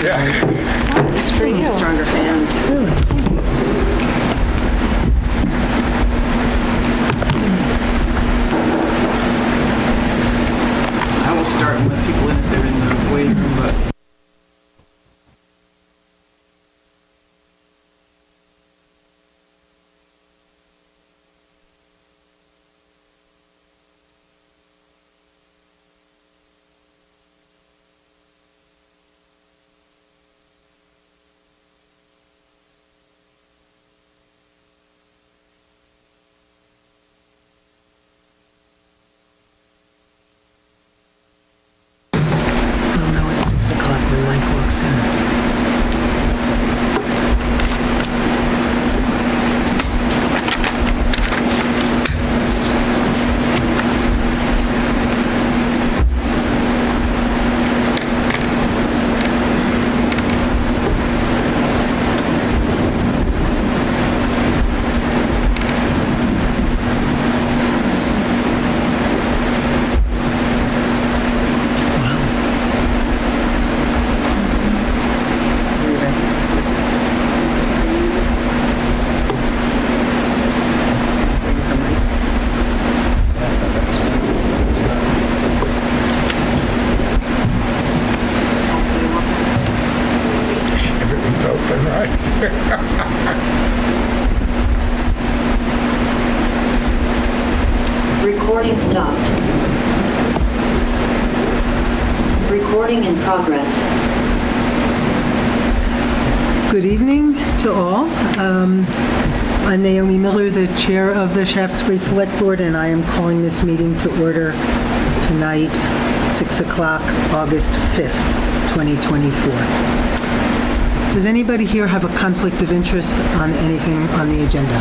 Spring and stronger fans. I will start and let people in if they're in the waiting room, but Oh no, it's 6 o'clock when Mike walks in. Everything's open, right? Recording stopped. Recording in progress. Good evening to all. I'm Naomi Miller, the chair of the Shaftsbury Select Board, and I am calling this meeting to order tonight, 6 o'clock, August 5th, 2024. Does anybody here have a conflict of interest on anything on the agenda?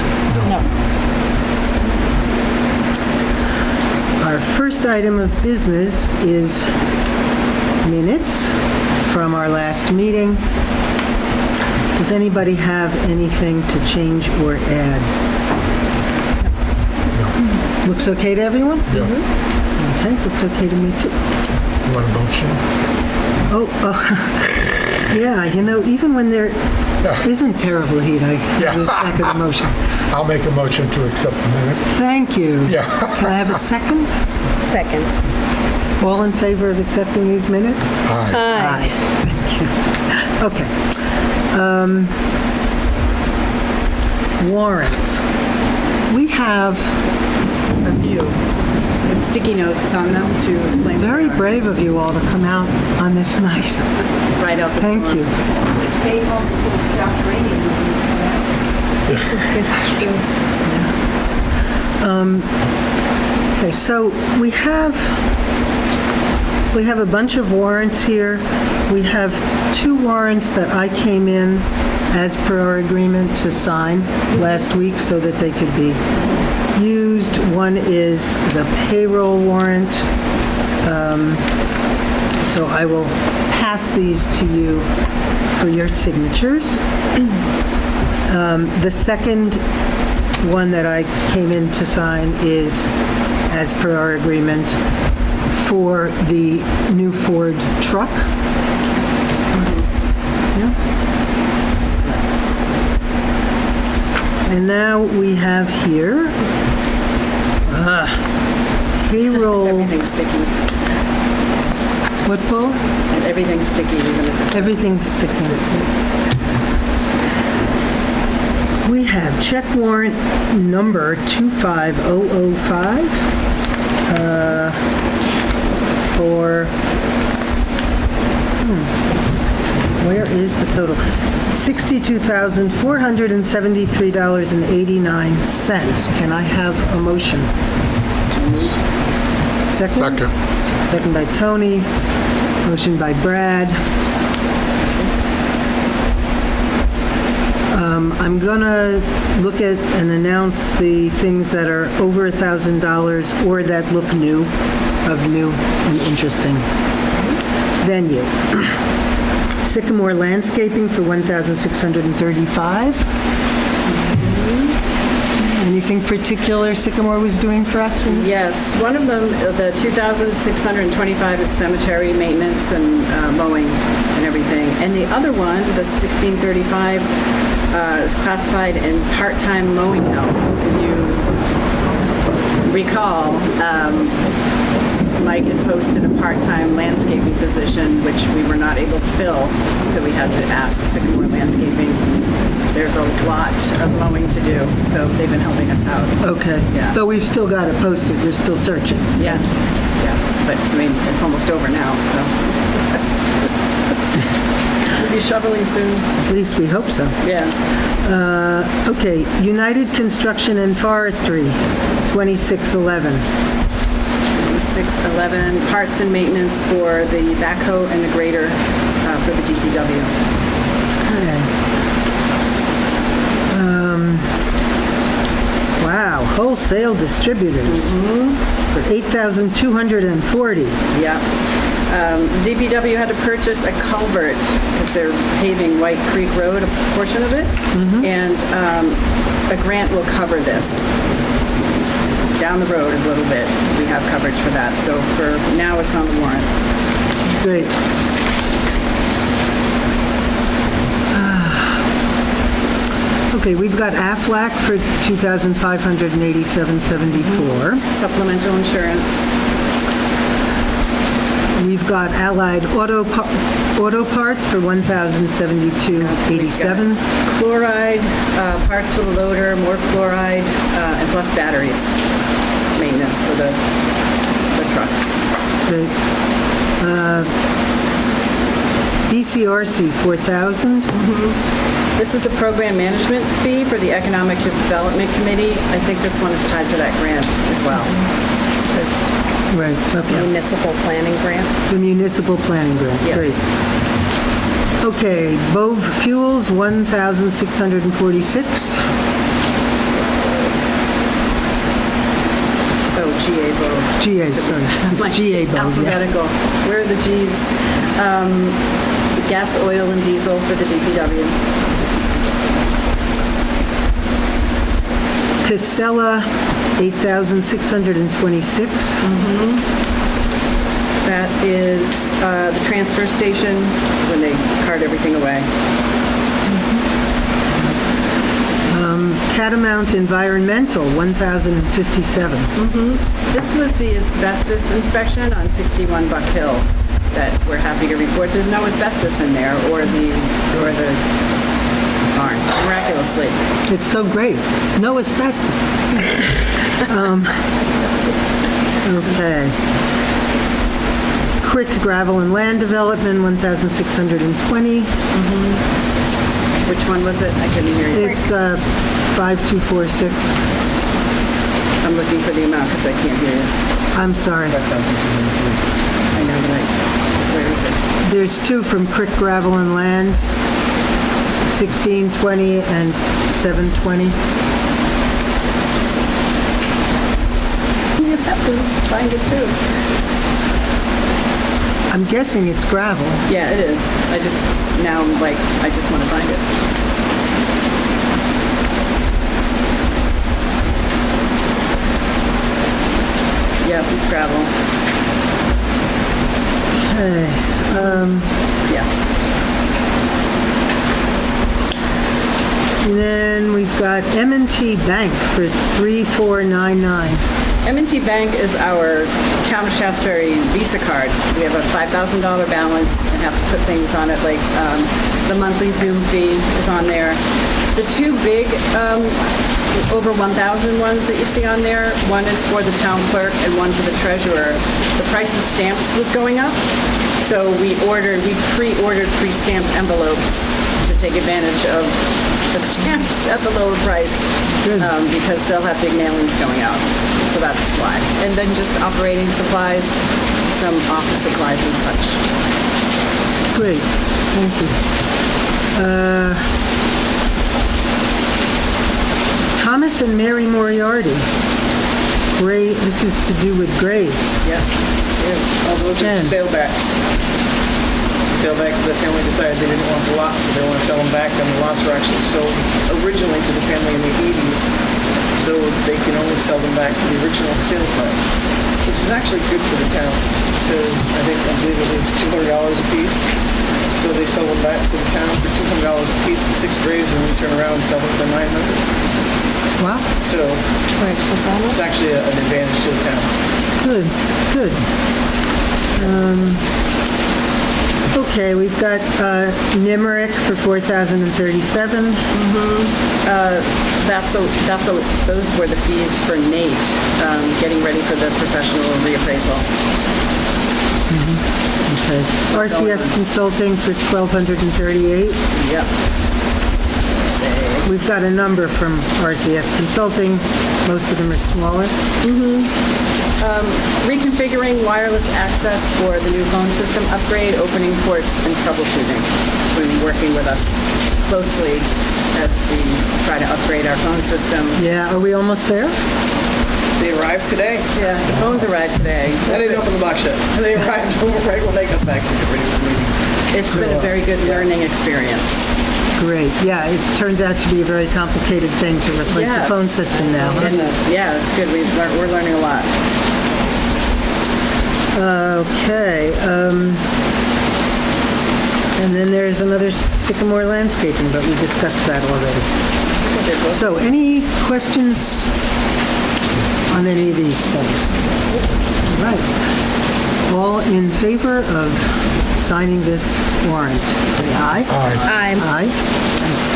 Our first item of business is minutes from our last meeting. Does anybody have anything to change or add? No. Looks okay to everyone? Yeah. Okay, looked okay to me too. Want a motion? Yeah, you know, even when there isn't terrible heat, I lose track of the motions. I'll make a motion to accept the minutes. Thank you. Yeah. Can I have a second? Second. All in favor of accepting these minutes? Aye. Aye. Thank you. Okay. Warrants. We have A few. With sticky notes on them to explain. what very they are. brave of you all to come out on this night. Right out the Thank storm. you. Stay home until it stopped raining when we come out. Okay, so we have a bunch of warrants here. We have two warrants that I came in as per our agreement to sign last week so that they could be used. One is the payroll warrant. So I will pass these to you for your signatures. The second one that I came in to sign is, as per our agreement, for the new Ford truck. And now we have here payroll. Everything's sticky. What, Paul? Everything's sticky, even if it's. Everything's sticking. We have check warrant number 25005 for, where is the total? $62,473.89. Can I have a motion? Second? Second. Second by Tony, motion by Brad. I'm gonna look at and announce the things that are over $1,000 or that look new, of new and interesting venue. Sycamore Landscaping for $1,635. Anything particular Sycamore was doing for us? in this? Yes, one of them, the 2,625 is cemetery maintenance and mowing and everything. And the other one, the 1,635, is classified in part-time mowing help. If you recall, Mike had posted a part-time landscaping position, which we were not able to fill, so we had to ask Sycamore Landscaping. There's a lot of mowing to do, so they've been helping us out. Okay. Yeah. But we've still got it posted. We're still searching. Yeah, yeah, but I mean, it's almost over now, so. We'll be shoveling soon, At least we hope so. yeah. Okay, United Construction and Forestry, 2611. 611, parts and maintenance for the backhoe and the grader for the DPW. Okay. Wow, wholesale distributors for $8,240. Yeah. DPW had to purchase a culvert because they're paving White Creek Road, a portion of it, and a grant will cover this. Down the road a little bit, we have coverage for that. So for now, it's on the warrant. Great. Okay, we've got Aflac for $2,587.74. Supplemental insurance. We've got Allied Auto Parts for $1,072.87. Chloride, parts for the loader, more chloride, and plus batteries. Maintenance for the trucks. Great. BCRC, $4,000. This is a program management fee for the Economic Development Committee. I think this one is tied to that grant as well. Right, okay. Municipal planning grant. The municipal planning grant, Yes. great. Okay, Bove Fuels, $1,646. Oh, GA Bove. GA, sorry. It's GA Bove, yeah. Alphabetical. Where are the Gs? Gas, oil, and diesel for the DPW. Casella, $8,626. That is the transfer station when they cart everything away. Catamount Environmental, $1,057. This was the asbestos inspection on 61 Buck Hill that we're happy to report. There's no asbestos in there or the barn, miraculously. It's so great. No asbestos. Okay. Crick Gravel and Land Development, $1,620. Which one was it? I couldn't hear you. It's 5246. I'm looking for the amount because I can't hear you. I'm sorry. I know, but where is it? There's two from Crick Gravel and Land, 1620 and 720. You have to find it too. I'm guessing it's gravel. Yeah, it is. I just want to find it. Yep, it's gravel. Okay. Yeah. And then we've got M&T Bank for 3499. M&T Bank is our Town of Shaftsbury Visa card. We have a $5,000 balance and have to put things on it, like the monthly Zoom fee is on there. The two big over 1,000 ones that you see on there, one is for the town clerk and one for the treasurer. The price of stamps was going up, so we pre-ordered pre-stamped envelopes to take advantage of the stamps at the lower price because they'll have big mailings going out. So that's why. And then just operating supplies, some office supplies and such. Great, thank you. Thomas and Mary Moriarty. This is to do with graves. Yeah. All those are Jen. sale backs. sale back, the family decided they didn't want the lots, so they want to sell them back, and the lots were actually sold originally to the family in the 80s, so they can only sell them back for the original sale price, which is actually good for the town, because I believe it was $200 a piece, so they sell them back to the town for $200 a piece in 6 graves, and we turn around and sell them for $900. Wow, So it's actually an advantage to the town. good, good. Okay, we've got Nimerick for $4,037. Those were the fees for Nate, getting ready for the professional reappraisal. Okay. RCS Consulting for $1,238. Yep. We've got a number from RCS Consulting. Most of them are smaller. Reconfiguring wireless access for the new phone system upgrade, opening ports, and troubleshooting. We've been working with us closely as we try to upgrade our phone system. Yeah, are we almost there? They arrived today. Yeah, the phones arrived today. I didn't open the box yet. They arrived right when they got back to get ready for the meeting. It's been a very good learning experience. Great. Yeah, it turns out to be a very complicated thing to replace a Yes. phone system now. Huh? And yeah, it's good. We're learning a lot. Okay. And then there's another Sycamore Landscaping, but we discussed that already. So any questions on any of these things? All right. All in favor of signing this warrant, say aye. Aye. Aye. Thanks.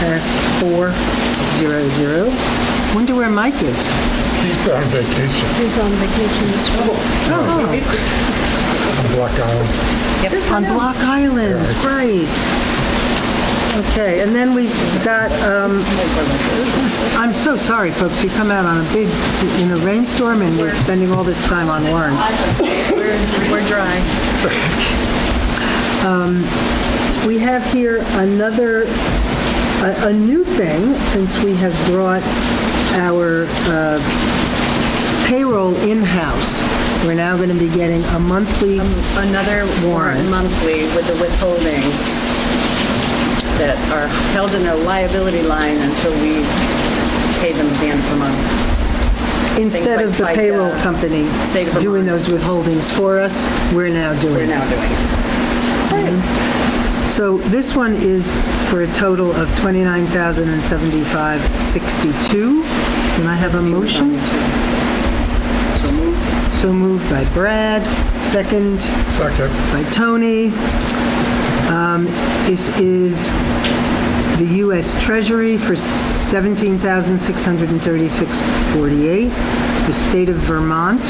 Passed 4-0-0. Wonder where Mike is. He's on vacation He's on vacation this week. on Block Island. On Block Island, right. Okay, and then we've got, I'm so sorry, folks, you come out on a big, rainstorm and we're spending all this time on warrants. We're dry. We have here another, a new thing, since we have brought our payroll in-house. We're now going to be getting a monthly Another warrant monthly with the withholdings that are held in a liability line until we pay them at the end of the month. Instead of the like payroll the company state of doing Vermont. those withholdings for us, we're now doing We're it. now doing it. So this one is for a total of $29,075.62. Can I have a motion? So moved by Brad, second Second. by Tony. This is the U.S. Treasury for $17,636.48. The State of Vermont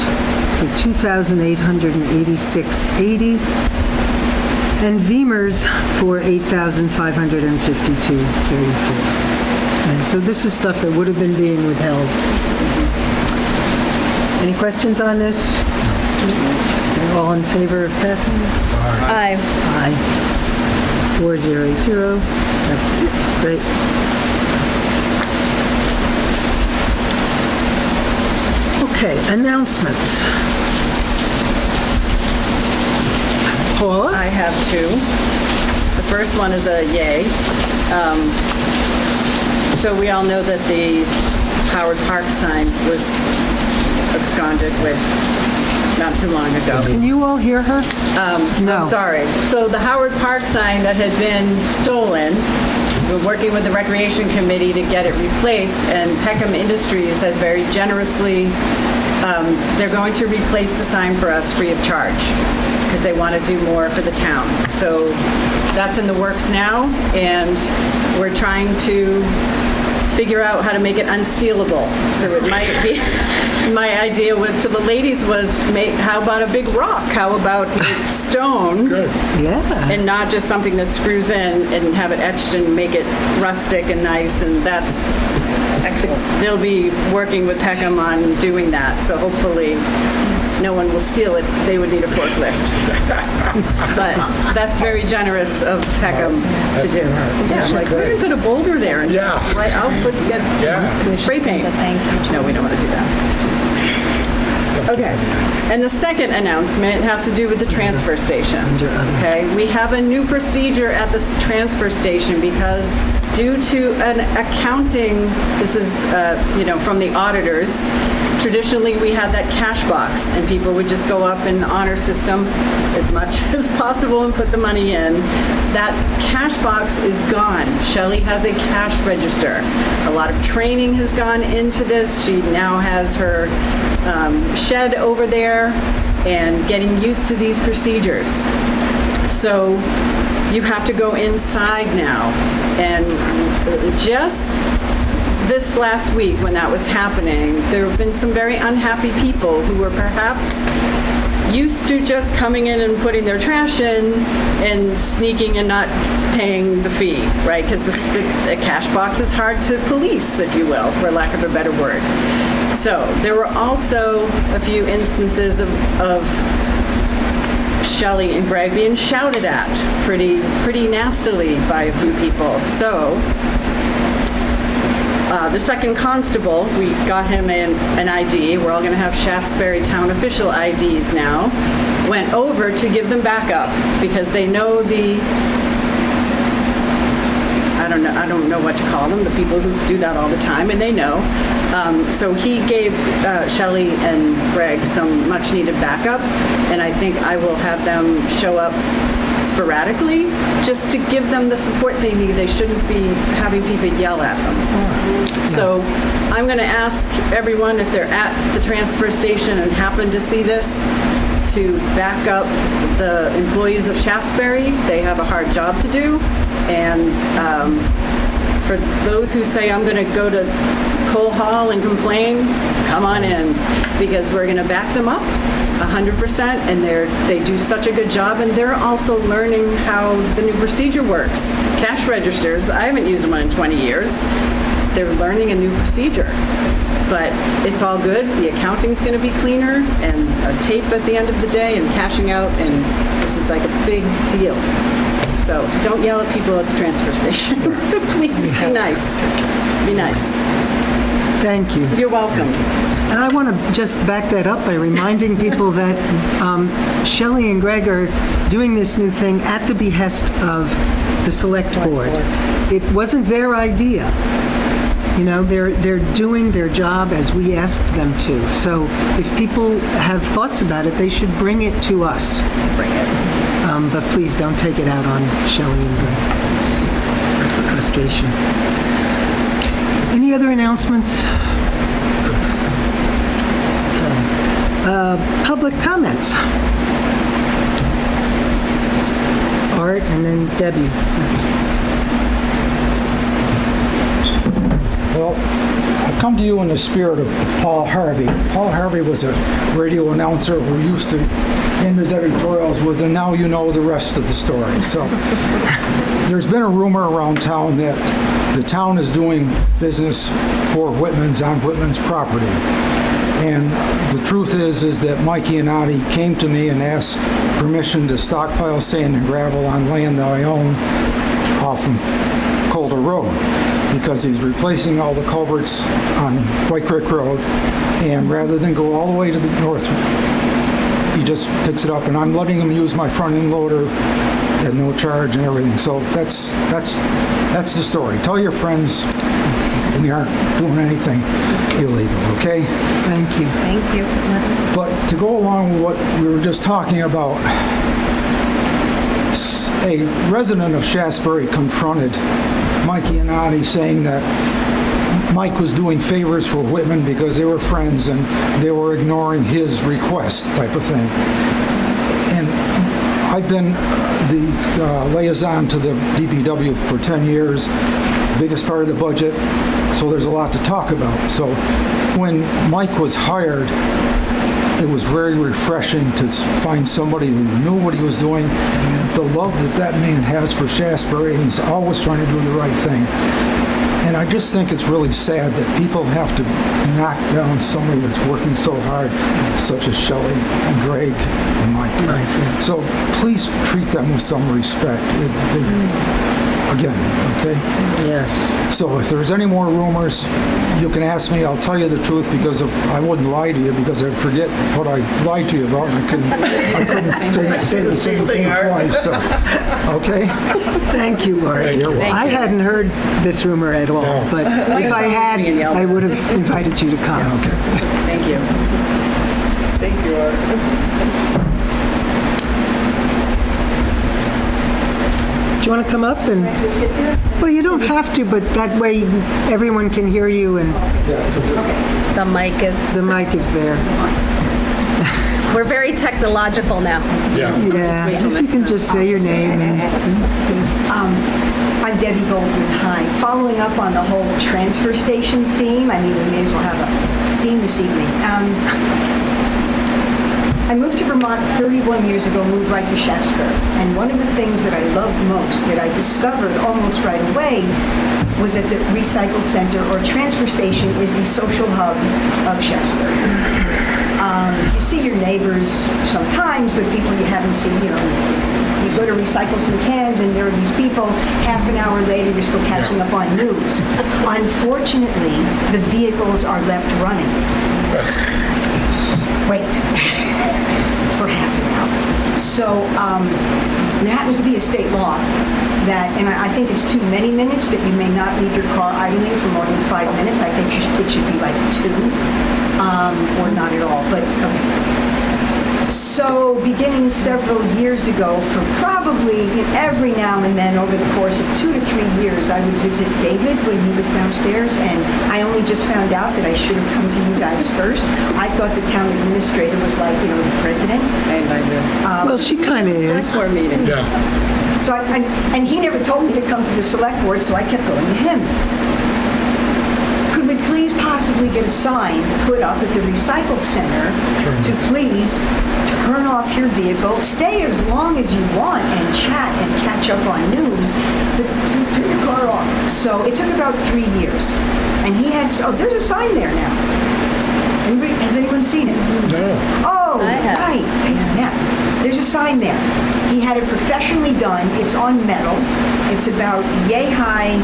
for $2,886.80. And Veemers for $8,552.34. And so this is stuff that would have been being withheld. Any questions on this? All in favor of passing this? Aye. Aye. 4-0-0. That's it. Great. Okay, announcements. Paula? I have two. The first one is a yay. So we all know that the Howard Park sign was absconded with not too long ago. Can you all hear her? No. I'm sorry. So the Howard Park sign that had been stolen, we're working with the Recreation Committee to get it replaced, and Peckham Industries has very generously, they're going to replace the sign for us free of charge, because they want to do more for the town. So that's in the works now, and we're trying to figure out how to make it unstealable. So it might be, my idea to the ladies was, how about a big rock? How about it's stone? Good. Yeah. And not just something that screws in and have it etched and make it rustic and nice, and that's, Excellent. they'll be working with Peckham on doing that, so hopefully no one will steal it. They would need a forklift. But that's very generous of Peckham to do. Yeah, like, we're gonna put a boulder there and just, Yeah. I'll get Yeah. spray paint. No, we don't want to do that. The Okay. And the second announcement has to do with the transfer station. Okay, we have a new procedure at the transfer station because due to an accounting, this is, from the auditors, traditionally we had that cash box and people would just go up in the honor system as much as possible and put the money in. That cash box is gone. Shelley has a cash register. A lot of training has gone into this. She now has her shed over there and getting used to these procedures. So you have to go inside now. And just this last week when that was happening, there have been some very unhappy people who were perhaps used to just coming in and putting their trash in and sneaking and not paying the fee, right? Because the cash box is hard to police, if you will, for lack of a better word. So there were also a few instances of Shelley and Greg being shouted at pretty nastily by a few people. So the second constable, we got him an ID. We're all going to have Shaftsbury town official IDs now. Went over to give them back up because they know I don't know what to call them, the people who do that all the time, and they know. So he gave Shelley and Greg some much needed backup, and I think I will have them show up sporadically just to give them the support they need. They shouldn't be having people yell at them. So I'm going to ask everyone, if they're at the transfer station and happen to see this, to back up the employees of Shaftsbury. They have a hard job to do. And for those who say, I'm going to go to Cole Hall and complain, come on in, because we're going to back them up 100%, and they do such a good job, and they're also learning how the new procedure works. Cash registers, I haven't used one in 20 years. They're learning a new procedure. But it's all good. The accounting's going to be cleaner, and a tape at the end of the day, and cashing out, and this is like a big deal. So don't yell at people at the transfer station. Please, be nice. Be nice. Thank you. You're welcome. And I want to just back that up by reminding people that Shelley and Greg are doing this new thing at the behest of the Select Board. It wasn't their idea. You know, they're doing their job as we asked them to. So if people have thoughts about it, they should bring it to us. Bring it. But please don't take it out on Shelley and Greg. Frustration. Any other announcements? Okay. Public comments. Art and then Debbie. Well, I come to you in the spirit of Paul Harvey. Paul Harvey was a radio announcer who used to end his editorials with, and now you know the rest of the story. So there's been a rumor around town that the town is doing business for Whitman's on Whitman's property. And the truth is that Mike Iannotti came to me and asked permission to stockpile sand and gravel on land that I own off from Calder Road, because he's replacing all the culverts on White Creek Road, and rather than go all the way to the north, he just picks it up, and I'm letting him use my front end loader at no charge and everything. So that's the story. Tell your friends we aren't doing anything illegal, okay? Thank you. Thank you. But to go along with what we were just talking about, a resident of Shaftsbury confronted Mike Iannotti saying that Mike was doing favors for Whitman because they were friends and they were ignoring his request type of thing. And I've been the liaison to the DPW for 10 years, biggest part of the budget, so there's a lot to talk about. So when Mike was hired, it was very refreshing to find somebody who knew what he was doing, the love that that man has for Shaftsbury, and he's always trying to do the right thing. And I just think it's really sad that people have to knock down somebody that's working so hard, such as Shelley and Greg and Mike. So please treat them with some respect. again, okay? Yes. So if there's any more rumors, you can ask me. I'll tell you the truth because I wouldn't lie to you because I'd forget what I lied to you about, and I couldn't say the same thing twice. So, okay? Thank you, Art. You're welcome. I hadn't heard this rumor at all, No. but if I had, I would have invited you to come. Okay. Thank you. Thank you, Art. Do you want to come up and? Well, you don't have to, but that way everyone can hear you and The mic is, the mic is there. we're very technological now. Yeah. Yeah, if you can just say your name and I'm Debbie Goldman. Hi. Following up on the whole transfer station theme, I mean, we may as well have a theme this evening. I moved to Vermont 31 years ago, moved right to Shaftsbury. And one of the things that I loved most, that I discovered almost right away, was that the recycle center or transfer station is the social hub of Shaftsbury. You see your neighbors sometimes, but people you haven't seen, you go to recycle some cans and there are these people, half an hour later you're still catching up on news. Unfortunately, the vehicles are left running. Wait, for half an hour. So there happens to be a state law that, and I think it's too many minutes, that you may not leave your car idling for more than 5 minutes. I think it should be like 2, or not at all, but okay. So beginning several years ago, for probably every now and then over the course of 2 to 3 years, I would visit David when he was downstairs, and I only just found out that I should have come to you guys first. I thought the town administrator was like, the president. And I do. well, she kind of Select is. board meeting. Yeah. So and he never told me to come to the select board, so I kept going to him. Could we please possibly get a sign put up at the recycle center to please turn off your vehicle, stay as long as you want and chat and catch up on news, but please turn your car off. So it took about 3 years. And he had, there's a sign there now. Has anyone seen it? No. Oh, I have. right. Yeah. There's a sign there. He had it professionally done. It's on metal. It's about yay high,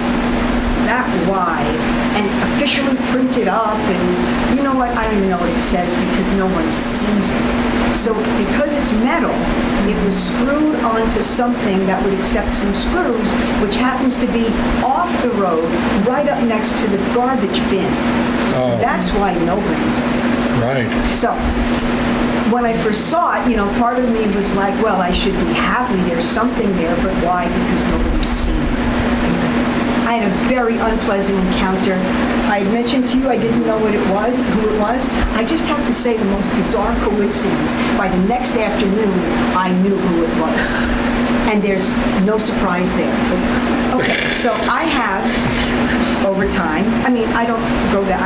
that wide, and officially printed up. And you know what? I don't even know what it says because no one sees it. So because it's metal, it was screwed onto something that would accept some screws, which happens to be off the road, right up next to the garbage bin. Oh. That's why nobody's there. Right. So, when I first saw it, part of me was like, well, I should be happy there's something there, but why? Because nobody's seen it. I had a very unpleasant encounter. I had mentioned to you I didn't know who it was. I just have to say the most bizarre coincidence. By the next afternoon, I knew who it was. And there's no surprise there. Okay, so I have, over time, I don't go there,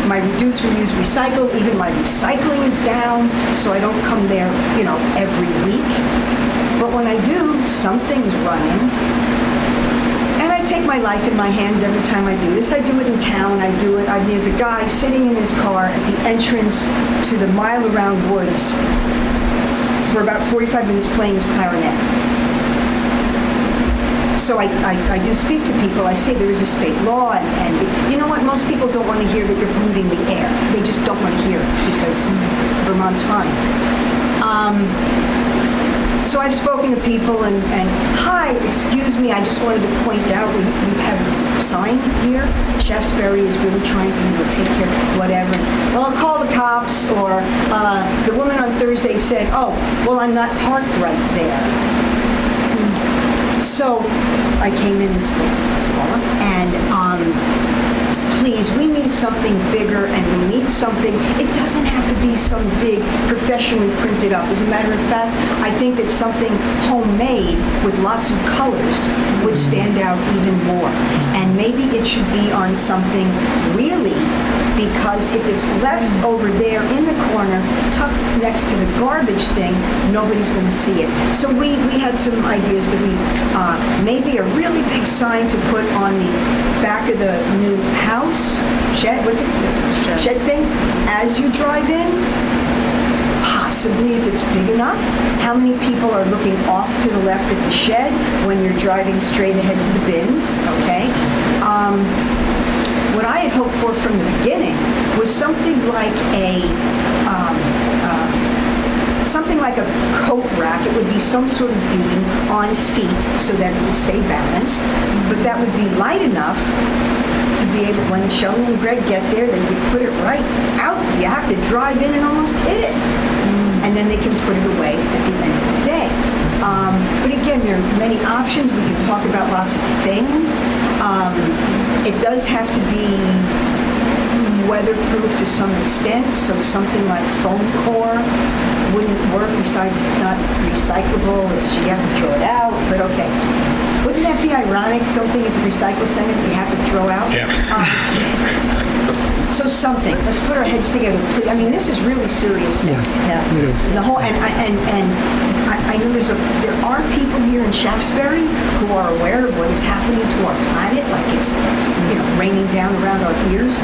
my reduce, reuse, recycle, even my recycling is down, so I don't come there, every week. But when I do, something's running. And I take my life in my hands every time I do this. I do it in town, there's a guy sitting in his car at the entrance to the Mile Around Woods for about 45 minutes playing his clarinet. So I do speak to people. I say there is a state law, and you know what? Most people don't want to hear that you're polluting the air. They just don't want to hear it because Vermont's fine. So I've spoken to people, and hi, excuse me, I just wanted to point out we have this sign here. Shaftsbury is really trying to take care of whatever. Well, I'll call the cops, or the woman on Thursday said, oh, well, I'm not parked right there. So I came in and spoke to Paula, and please, we need something bigger, and we need something, it doesn't have to be some big professionally printed up. As a matter of fact, I think that something homemade with lots of colors would stand out even more. And maybe it should be on something really, because if it's left over there in the corner, tucked next to the garbage thing, nobody's going to see it. So we had some ideas that maybe a really big sign to put on the back of the new house, shed thing, as you drive in, possibly, if it's big enough, how many people are looking off to the left at the shed when you're driving straight ahead to the bins, okay? What I had hoped for from the beginning was something like a coat rack. It would be some sort of beam on feet so that it would stay balanced, but that would be light enough to be able, when Shelley and Greg get there, they would put it right out. You have to drive in and almost hit it. And then they can put it away at the end of the day. But again, there are many options. We could talk about lots of things. It does have to be weatherproof to some extent, so something like foam core wouldn't work. Besides, it's not recyclable. You have to throw it out, but okay. Wouldn't that be ironic, something at the recycle center that you have to throw out? Yeah. So something. Let's put our heads together, please. I mean, this is really serious stuff. Yeah. It is. The whole and I know there are people here in Shaftsbury who are aware of what is happening to our planet, like it's raining down around our ears.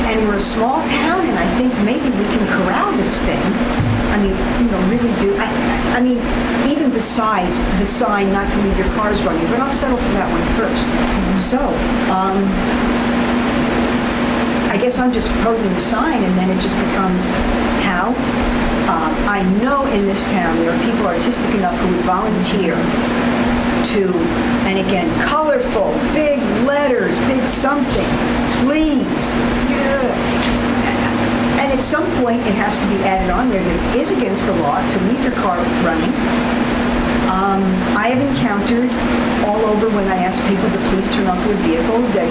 And we're a small town, and I think maybe we can corral this thing. I mean, really do. I mean, even besides the sign not to leave your cars running, but I'll settle for that one first. So, I guess I'm just proposing the sign, and then it just becomes how. I know in this town there are people artistic enough who would volunteer to, and again, colorful, big letters, big something, please. Yeah. And at some point, it has to be added on there that it is against the law to leave your car running. I have encountered all over when I ask people to please turn off their vehicles that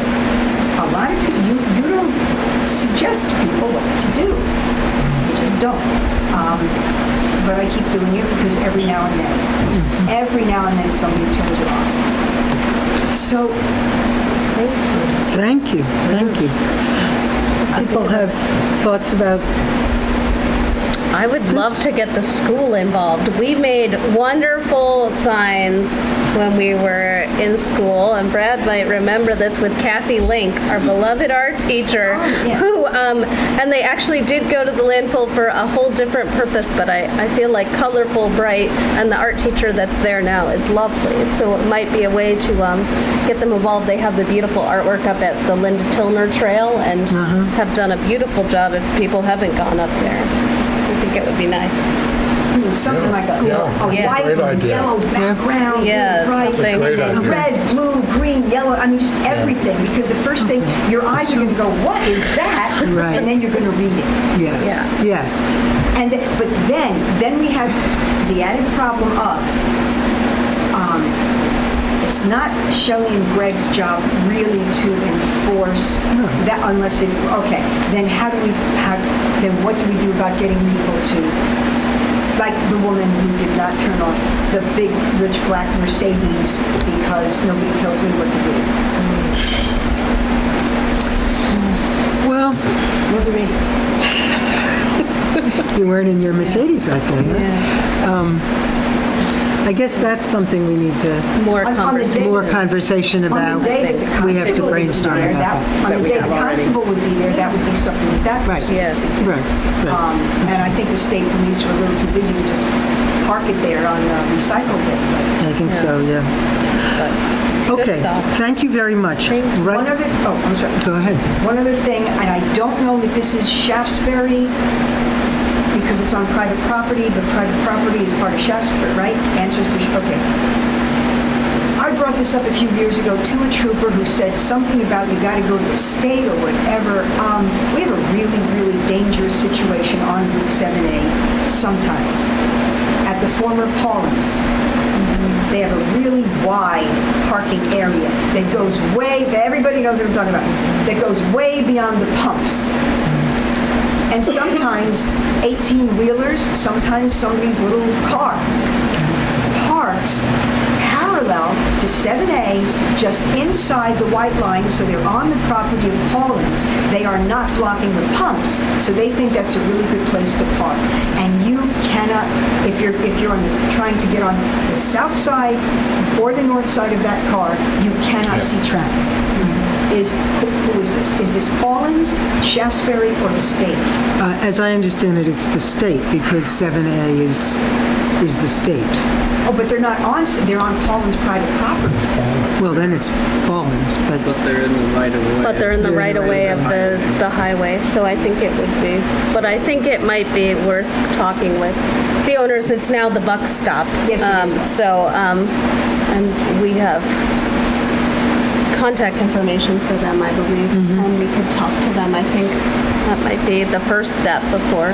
a lot of people, you don't suggest to people what to do. You just don't. But I keep doing it because every now and then somebody turns it off. So, Thank you. People have thoughts about, I would love to get the school involved. We made wonderful signs when we were in school, and Brad might remember this with Kathy Link, our beloved art teacher, who, and they actually did go to the landfill for a whole different purpose, but I feel like colorful, bright, and the art teacher that's there now is lovely. So it might be a way to get them involved. They have the beautiful artwork up at the Linda Tilner Trail and have done a beautiful job if people haven't gone up there. I think it would be nice. I mean, something like a white Great or idea. yellow background, Yes, bright, something. Great and idea. red, blue, green, yellow. I mean, just everything. Because the first thing, your eyes are going to go, "What is that?" Right. And then you're going to read it. yes. And but then we have the added problem of it's not Shelley and Greg's job really to enforce that unless it then then what do we do about getting people to, like the woman who did not turn off the big rich black Mercedes because nobody tells me what to do. Well, Wasn't me. you weren't in your Mercedes that day, huh? I guess that's something we need to More On the conversation. day- more conversation On about. the day that the We have to constable would be brainstorm there, about that. on the day the constable would be there, that would be something that Right. person. Yes. Right. And I think the state police were a little too busy to just park it there on recycle day. I think so, yeah. Good Okay, thoughts. thank you very much. But Right- one other, I'm sorry. Go ahead. One other thing, and I don't know that this is Shaftsbury because it's on private property, but private property is part of Shaftsbury, right? Answers to, okay. I brought this up a few years ago to a trooper who said something about you got to go to the state or whatever. We have a really, really dangerous situation on Route 7A sometimes at the former Paulings. They have a really wide parking area that goes everybody knows what I'm talking about, that goes way beyond the pumps. And sometimes 18-wheelers, sometimes somebody's little car parks parallel to 7A, just inside the white line, so they're on the property of Paulins. They are not blocking the pumps, so they think that's a really good place to park. And you cannot, if you're trying to get on the south side or the north side of that car, you cannot see traffic. is, who is this? Is this Paulin's, Shaftsbury, or the state? As I understand it, it's the state, because 7A is the state. Oh, but they're not on, they're on Paulin's private property. Well, then it's Paulin's, but But they're in the right of way. But they're in the right of way of the highway, so I think it would be. But I think it might be worth talking with the owners. It's now the Buck Stop. Yes, it is. So, and we have contact information for them, I believe, and we could talk to them. I think that might be the first step before.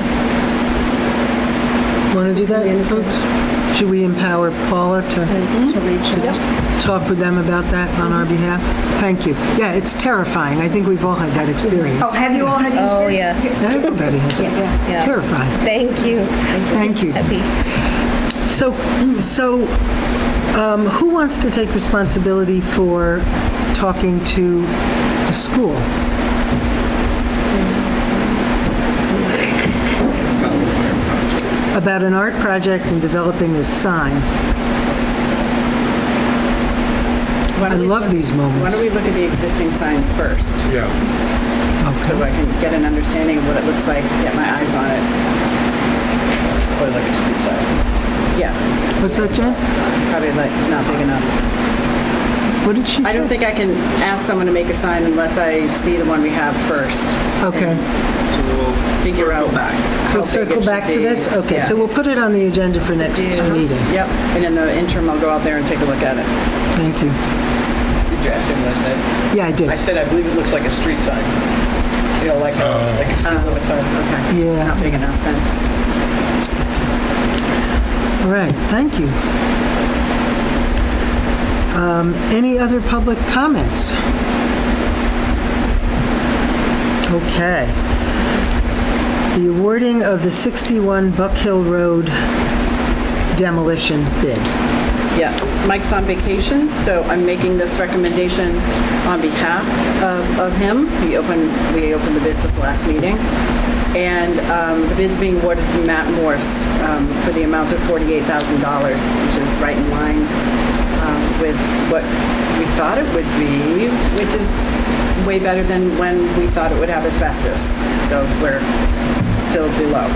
want to do that, folks? Should we empower Paula to reach out. talk with them about that on our behalf? Thank you. Yeah, it's terrifying. I think we've all had that experience. Oh, have you all had the Oh, experience? yes. Everybody has it. Yeah. Terrifying. Thank you. Thank you. Happy. So, who wants to take responsibility for talking to the school? About an art project and developing this sign. I love these Why moments. don't we look at the existing sign first, Yeah. so I can get an understanding of what it looks like, get my eyes on it. Probably like a street sign. Yeah, What's that, Jen? probably like not big enough. What did she say? I don't think I can ask someone to make a sign unless I see the one we have first. Okay. So we'll Figure out back. how We'll big circle it back should to be. this? Okay, so Yeah. we'll put it on the agenda for next meeting. Yep, and in the interim, I'll go out there and take a look at it. Thank you. Did you ask me what I said? Yeah, I I did. said I believe it looks like a street sign. You know, like a speed limit sign. Okay. Yeah. Not big enough then. All right, thank you. Any other public comments? Okay. The awarding of the 61 Buck Hill Road demolition bid. Yes, Mike's on vacation, so I'm making this recommendation on behalf of him. We opened the bids at the last meeting, and the bid's being awarded to Matt Morse for the amount of $48,000, which is right in line with what we thought it would be, which is way better than when we thought it would have asbestos. So we're still below.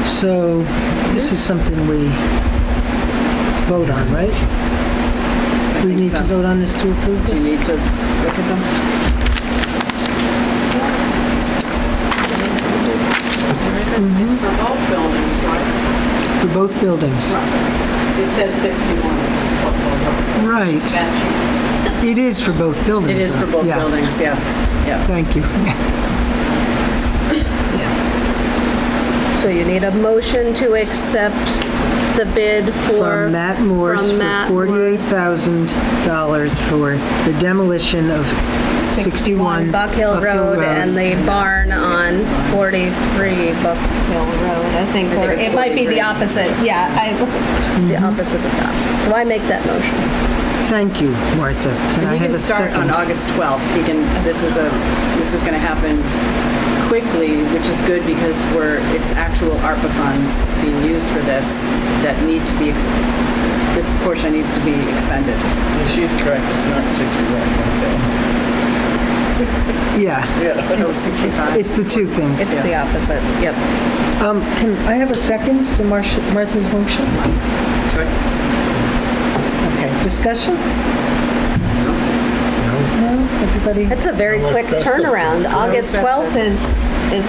So this is something we vote on, right? I We think need so. to vote on this to approve Do this? you need to look at them? For both buildings, right? For both buildings. It says 61. Right. That's It is for both buildings. It is for though. both Yeah. buildings, yes. Yeah. Thank you. So you need a motion to accept the bid for... From Matt Morse from for Matt Morse. $48,000 for the demolition of 61 Buck Hill Road and the barn on 43 Buck Hill Road, I think. Or it's it might be 43. the opposite, yeah, the opposite of that. So I make that motion. Thank you, Martha. Can I He have can a start second? on August 12th. This is going to happen quickly, which is good because it's actual ARPA funds being used for this that need to be, this portion needs to be expended. Yeah, she's correct. It's not 61. Yeah, No, 65. it's the two things. It's the opposite, yep. Can I have a second to Martha's motion? Okay, discussion? No? Everybody? It's a very No quick asbestos. turnaround. August 12th is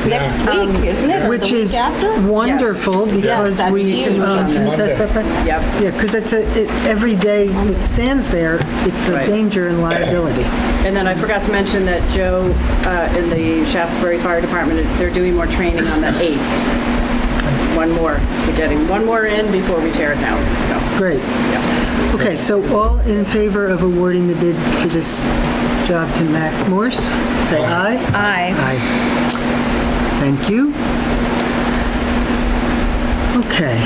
next week, isn't it? Or the Which week is after? wonderful because that's we... huge. that's okay? Yep. Yeah, because every day it stands there, it's a Right. danger and liability. And then I forgot to mention that Joe in the Shaftsbury Fire Department, they're doing more training on the 8th. We're getting one more in before we tear it down, so. Great. Yeah. Okay, so all in favor of awarding the bid for this job to Matt Morse, say aye. Aye. Aye. Thank you. Okay,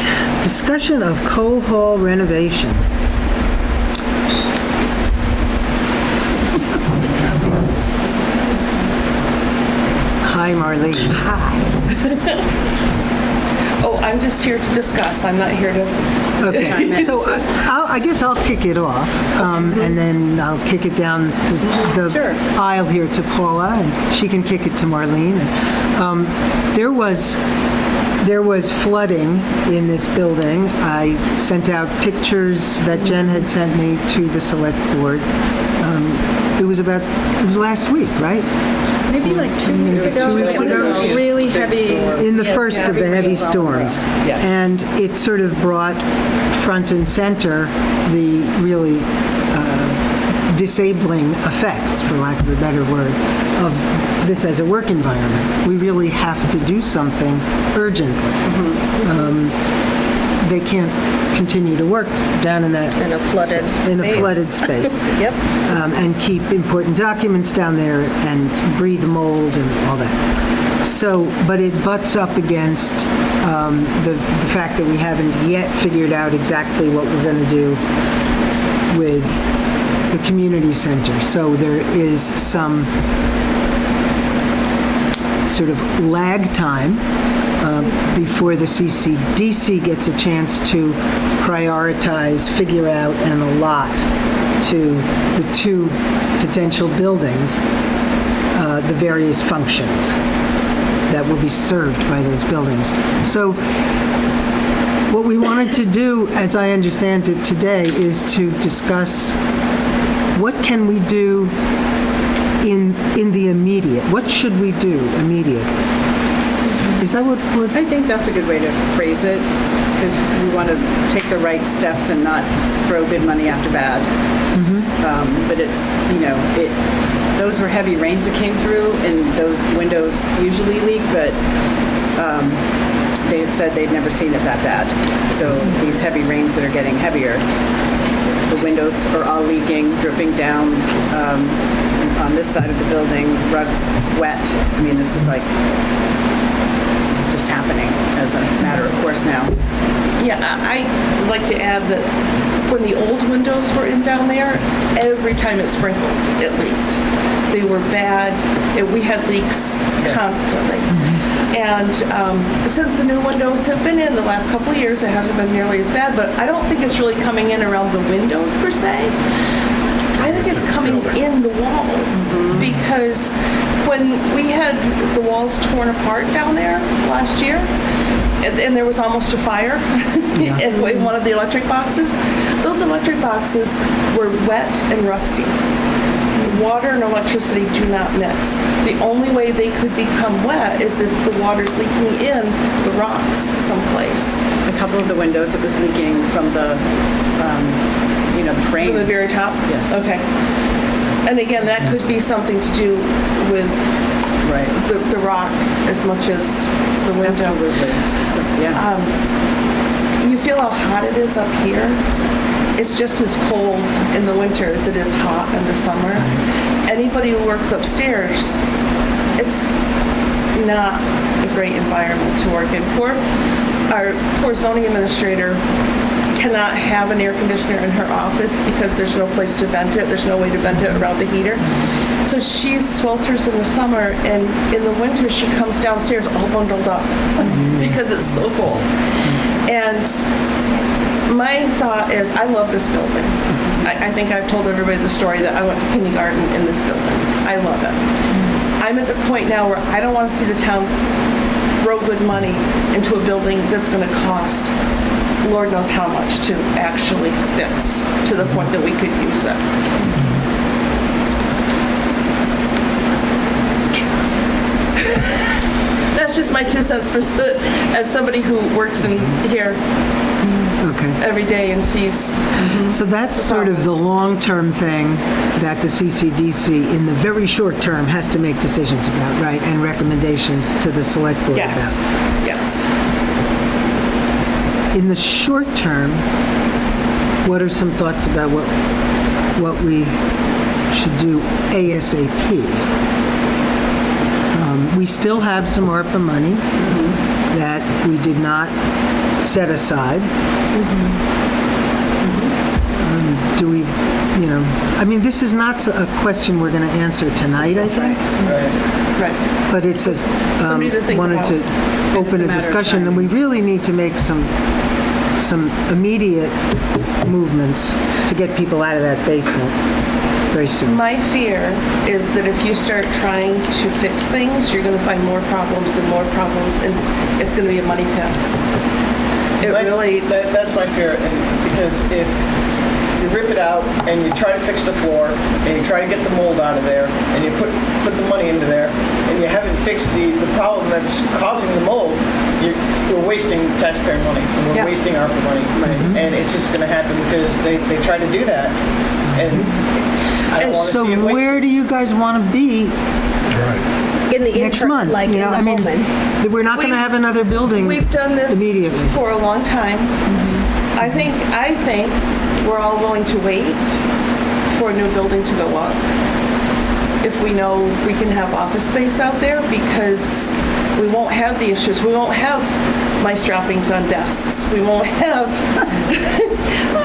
discussion of Coal Hall renovation. Hi, Marlene. Hi. Oh, I'm just here to discuss. I'm not here to... Okay, so I guess I'll kick it off, and then I'll kick it down the Sure. aisle here to Paula, and she can kick it to Marlene. There was flooding in this building. I sent out pictures that Jen had sent me to the select board. It was last week, right? Maybe like 2 weeks ago. 2 weeks One of ago. those really heavy. In the first of the heavy storms. Yeah. And it sort of brought front and center the really disabling effects, for lack of a better word, of this as a work environment. We really have to do something urgently. They can't continue to work down in that In a flooded space. in a flooded space. Yep. And keep important documents down there and breathe mold and all that. So, but it butts up against the fact that we haven't yet figured out exactly what we're going to do with the community center. So there is some sort of lag time before the CCDC gets a chance to prioritize, figure out, and allot to the two potential buildings the various functions that will be served by those buildings. So what we wanted to do, as I understand it today, is to discuss what can we do in the immediate. What should we do immediately? Is that what I think that's a good way to phrase it, because we want to take the right steps and not throw good money after bad. But it's, those were heavy rains that came through, and those windows usually leak, but they had said they'd never seen it that bad. So these heavy rains that are getting heavier, the windows are all leaking, dripping down on this side of the building, rugs wet. I mean, this is just happening as a matter of course now. Yeah, I'd like to add that when the old windows were in down there, every time it sprinkled, it leaked. They were bad. We had leaks constantly. And since the new windows have been in the last couple of years, it hasn't been nearly as bad, but I don't think it's really coming in around the windows per se. I think it's coming in the walls, because when we had the walls torn apart down there last year, and there was almost a fire in one of the electric boxes, those electric boxes were wet and rusty. Water and electricity do not mix. The only way they could become wet is if the water's leaking in the rocks someplace. A couple of the windows, it was leaking from the the frame. From the very top? Yes. Okay. And again, that could be something to do with the rock as much as the window. Absolutely. Yeah. You feel how hot it is up here? It's just as cold in the winter as it is hot in the summer. Anybody who works upstairs, it's not a great environment to work in. Our poor zoning administrator cannot have an air conditioner in her office because there's no place to vent it. There's no way to vent it around the heater. So she swelters in the summer, and in the winter she comes downstairs all bundled up because it's so cold. And my thought is, I love this building. I think I've told everybody the story that I went to kindergarten in this building. I love it. I'm at the point now where I don't want to see the town throw good money into a building that's going to cost Lord knows how much to actually fix to the point that we could use it. That's just my 2 cents as somebody who works in here every day and sees. So that's sort of the long-term thing that the CCDC, in the very short term, has to make decisions about, right? And recommendations to the select board about. Yes. In the short term, what are some thoughts about what we should do ASAP? We still have some ARPA money that we did not set aside. Do we, I mean, this is not a question we're going to answer tonight, I think. Right. but it's a, Something to think wanted about. to open a matter of discussion, and we really need to make some immediate movements to get people out of that basement very soon. My fear is that if you start trying to fix things, you're going to find more problems, and it's going to be a money pit. That's my fear, and because if you rip it out and you try to fix the floor and you try to get the mold out of there and you put the money into there and you haven't fixed the problem that's causing the mold, we're wasting taxpayer money and we're wasting ARPA money, and it's just going to happen because they try to do that, and I don't want to So see it wasted. where do you guys want to be In the next interim, month? like in the moment. We're not going to have another building We've done this immediately. for a long time. I think we're all willing to wait for a new building to go up if we know we can have office space out there, because we won't have the issues. We won't have mice droppings on desks. We won't have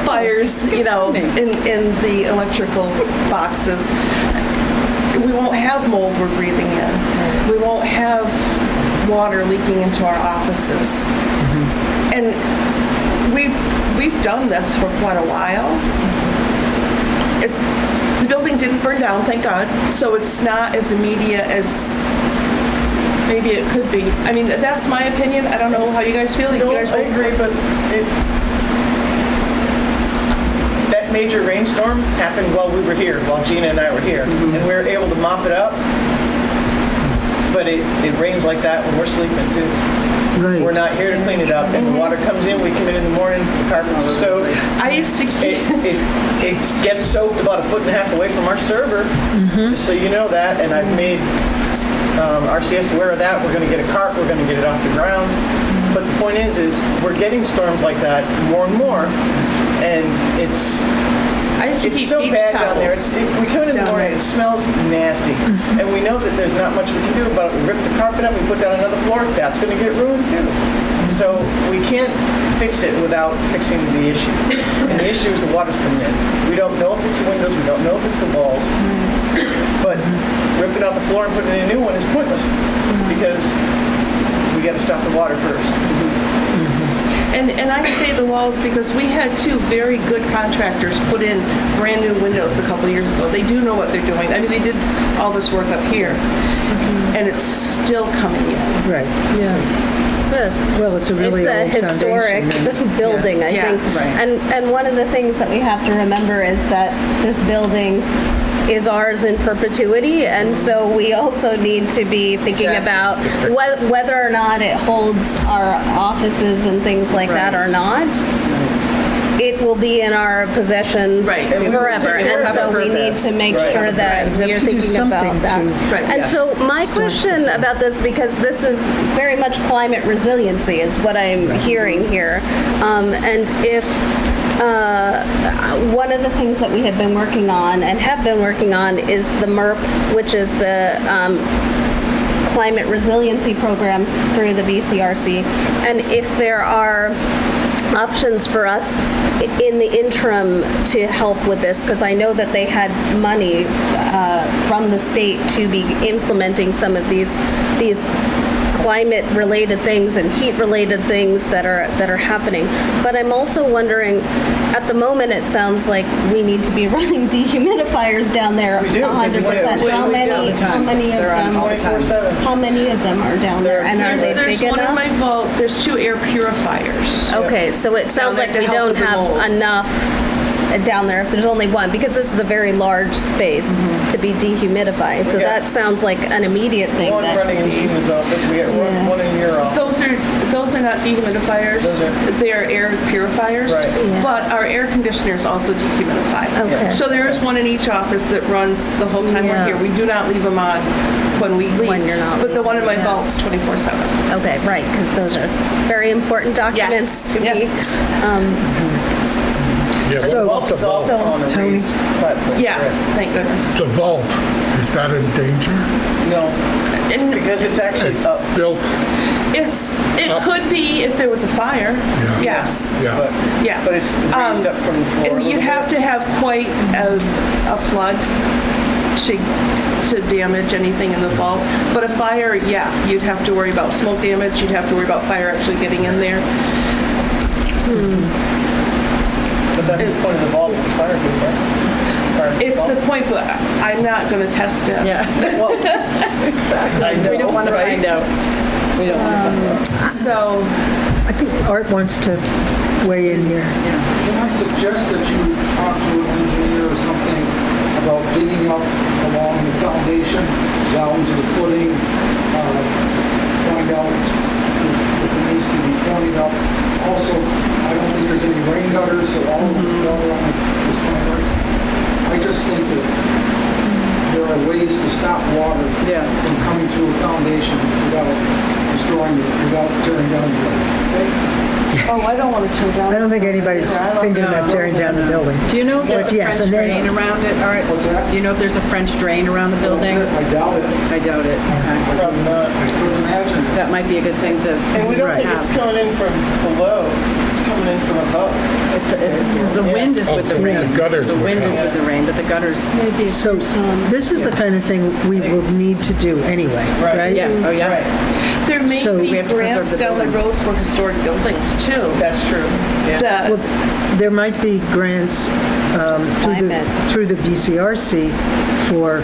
fires, in the electrical boxes. We won't have mold we're breathing in. We won't have water leaking into our offices. And we've done this for quite a while. The building didn't burn down, thank God, so it's not as immediate as maybe it could be. I mean, that's my opinion. I don't know how you guys feel. No, You guys I both- agree, but that major rainstorm happened while we were here, while Gina and I were here, and we were able to mop it up. But it rains like that when we're sleeping too. Right. We're not here to clean it up, and the water comes in. We come in the morning, the carpets are soaked. I used to keep. It gets soaked about 1.5 feet away from our server, just so you know that. And I've made RCS aware of that. We're going to get a cart. We're going to get it off the ground. But the point is we're getting storms like that more and more, and it's I used to keep so beach bad down there. towels. We come in the down morning, there. it smells nasty, and we know that there's not much we can do about it. We rip the carpet up, we put down another floor. That's going to get ruined too. So we can't fix it without fixing the issue. And the issue is the water's coming in. We don't know if it's the windows, we don't know if it's the walls. But ripping out the floor and putting in a new one is pointless because we got to stop the water first. And I say the walls because we had two very good contractors put in brand new windows a couple years ago. They do know what they're doing. I mean, they did all this work up here, and it's still coming in. Right. Yes. Well, it's a really It's a old historic foundation, and- building, I Yeah. think. Right. And one of the things that we have to remember is that this building is ours in perpetuity, and so we also need to be thinking about whether or not it holds our offices and things like that or not. It will be in our possession Right. And we will forever, take care and of so it. we need to make Right. sure that We we have are to do thinking about something that. to- Right. And so my question about this, because this is very much climate resiliency is what I'm hearing here, and if one of the things that we had been working on and have been working on is the MERP, which is the climate resiliency program through the BCRC, and if there are options for us in the interim to help with this, because I know that they had money from the state to be implementing some of these climate-related things and heat-related things that are happening. But I'm also wondering, at the moment, it sounds like we need to be running dehumidifiers down there. We do. 100%. We How do. many? All the time. How many of They're on them? all the time. 24/7. How many of them are down there? And are they There's big one in enough? my vault. There's 2 air purifiers. Okay, so it sounds there like to we help don't with the have mold. enough down there if there's only one, because this is a very large space to be dehumidified. So We got that sounds like an immediate thing. One that running in could be- Gina's office, we got one in your office. Those are not dehumidifiers. Those are- They are air purifiers. Right. Yeah. But our air conditioners also dehumidify. Okay. So there is one in each office that runs the whole time Yeah. we're here. We do not leave them on when we leave. When you're not But the one in my leaving, yeah. vault's 24/7. Okay, right, because those are very important documents to Yes. Yeah, So- what about the vault? On a Tony? raised platform, Yes, thank goodness. The vault, is that in danger? correct. No, And because it's actually It's up. built, it could be if there was a fire. Yeah. Yes. yeah. But, Yeah. but it's raised up from the floor. And a you little have bit. to have quite a flood to damage anything in the fall. But a fire, yeah, you'd have to worry about smoke damage, you'd have to worry about fire actually getting in there. But that's the point of the vault, is fireproof, right? It's the point, but I'm not going to test it. Yeah. Well, exactly. We don't want to find out. We don't want to find out. So, I think Art wants to weigh in here. Can I suggest that you talk to an engineer or something about digging up along the foundation, down to the footing, find out if it needs to be pointed up. Also, I don't think there's any rain gutters, so all of the water is coming right. I just think that there are ways to stop water from coming through a foundation without destroying it, without tearing down the building. Okay? oh, I don't want to tear down. I don't think anybody's thinking about tearing down the building. Do you know if there's But a yes, French and then- drain around it? All right. What's that? Do you know if there's a French drain around the building? I doubt it. I doubt it. Okay. Probably not. I couldn't imagine it. That might be a good thing to And we don't Right. think it's coming in from below, it's coming in from above. Because the wind is with the Oh, rain. the gutters The would wind is help. with the rain, but the gutters. So this is the kind of thing we will need to do anyway, right? Yeah. Oh, yeah. Right, There may So- be We have to preserve grants the down the building. road for historic buildings too. that's true. Yeah. That, Well, there might be grants Climate. through the BCRC for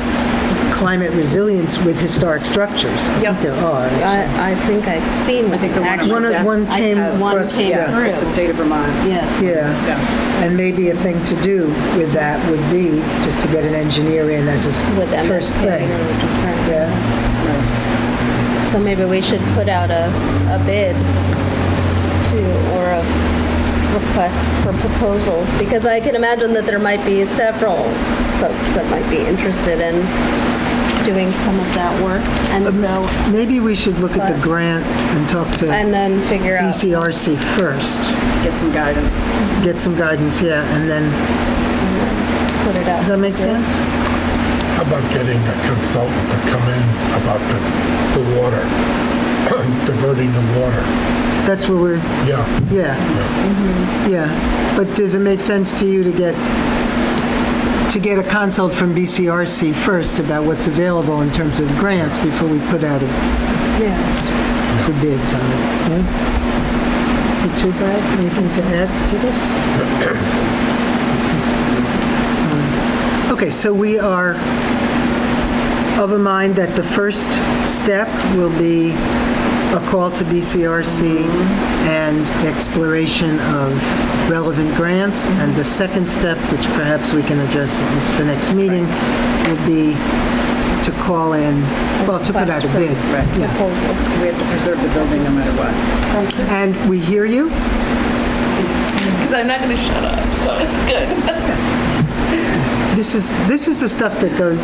climate resilience with historic structures. I think Yep. there are. I think I've seen I think the one actually. One came has- One across- came yeah. through. It's the state of Vermont. Yes. Yeah, and maybe a thing to do with that would be just to get an engineer in as a With MSK first thing. or different. Yeah, So maybe we should put out a bid or a request for proposals, because I can imagine that there might be several folks that might be interested in doing some of that work. And so, maybe we should look at the grant and talk to and then figure out. BCRC first, Get some guidance. get some guidance, yeah, and then, Put it out. does that make sense? How about getting a consultant to come in about the water, diverting the water? That's where we're, Yeah. yeah, yeah. But does it make sense to you to get a consult from BCRC first about what's available in terms of grants before we put out Yes. for bids on it? Yeah? You too, Brad? Anything to add to this? Okay, so we are of a mind that the first step will be a call to BCRC and exploration of relevant grants, and the second step, which perhaps we can address at the next meeting, will be to call in, well, to put out a bid. Yeah. Proposals. We have to preserve the building no matter what. And we hear you. because I'm not going to shut up, so good. This is the stuff that goes,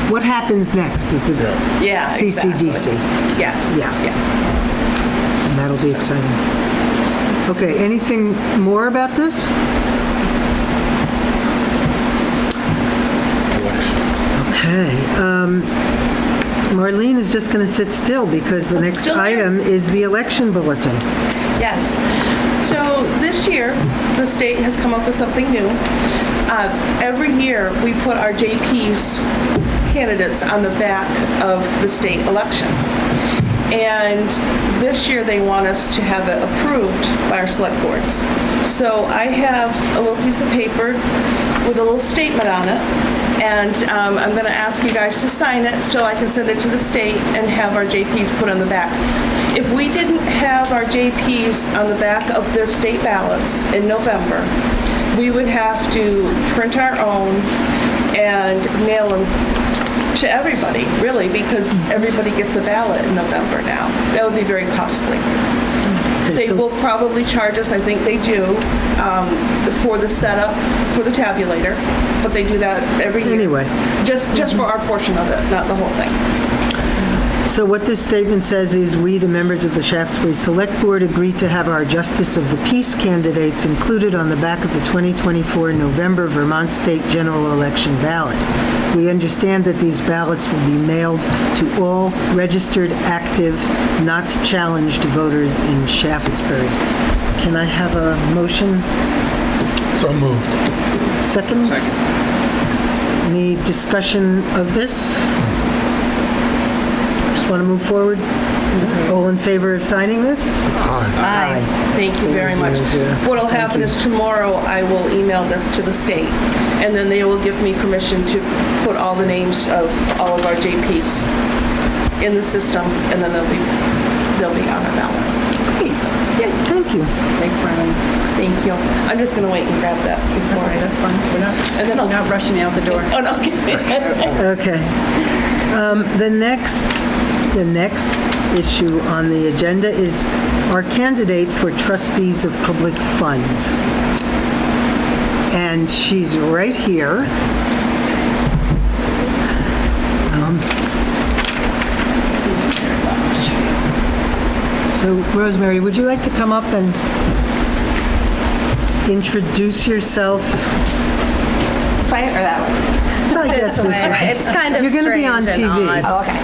what happens next is the Yeah, CCDC. exactly. Yes, Yeah. yes. And that'll be exciting. Okay, anything more about this? Okay. Marlene is just going to sit still because the next still here. item is the election bulletin. Yes. So this year, the state has come up with something new. Every year, we put our JP's candidates on the back of the state election. And this year, they want us to have it approved by our select boards. So I have a little piece of paper with a little statement on it. And I'm going to ask you guys to sign it so I can send it to the state and have our JPs put on the back. If we didn't have our JPs on the back of the state ballots in November, we would have to print our own and mail them to everybody, really, because everybody gets a ballot in November now. That would be very costly. They so- will probably charge us, I think they do, for the setup, for the tabulator, but they do that every year. Anyway. Just for our portion of it, not the whole thing. So what this statement says is, we, the members of the Shaftsbury Select Board, agree to have our Justice of the Peace candidates included on the back of the 2024 November Vermont State General Election ballot. We understand that these ballots will be mailed to all registered, active, not challenged voters in Shaftsbury. Can I have a motion? So moved. Second? Any discussion of this? Just want to move forward? All in favor of signing this? Aye. Thank you very much. 4-0. What'll happen is tomorrow I will email this to the state, and then they will give me permission to put all the names of all of our JPs in the system, and then they'll be on our ballot. Thank you. Thanks, Marlene. Thank you. I'm just gonna wait and grab that before Okay, that's fine. We're not rushing you out the door. Oh, no, okay. Okay. The next issue on the agenda is our candidate for trustees of public funds. And she's right here. So, Rosemary, would you like to come up and introduce yourself? This way or that way? I guess this way. It's kind of You're going to be on strange and TV. odd. Oh, okay.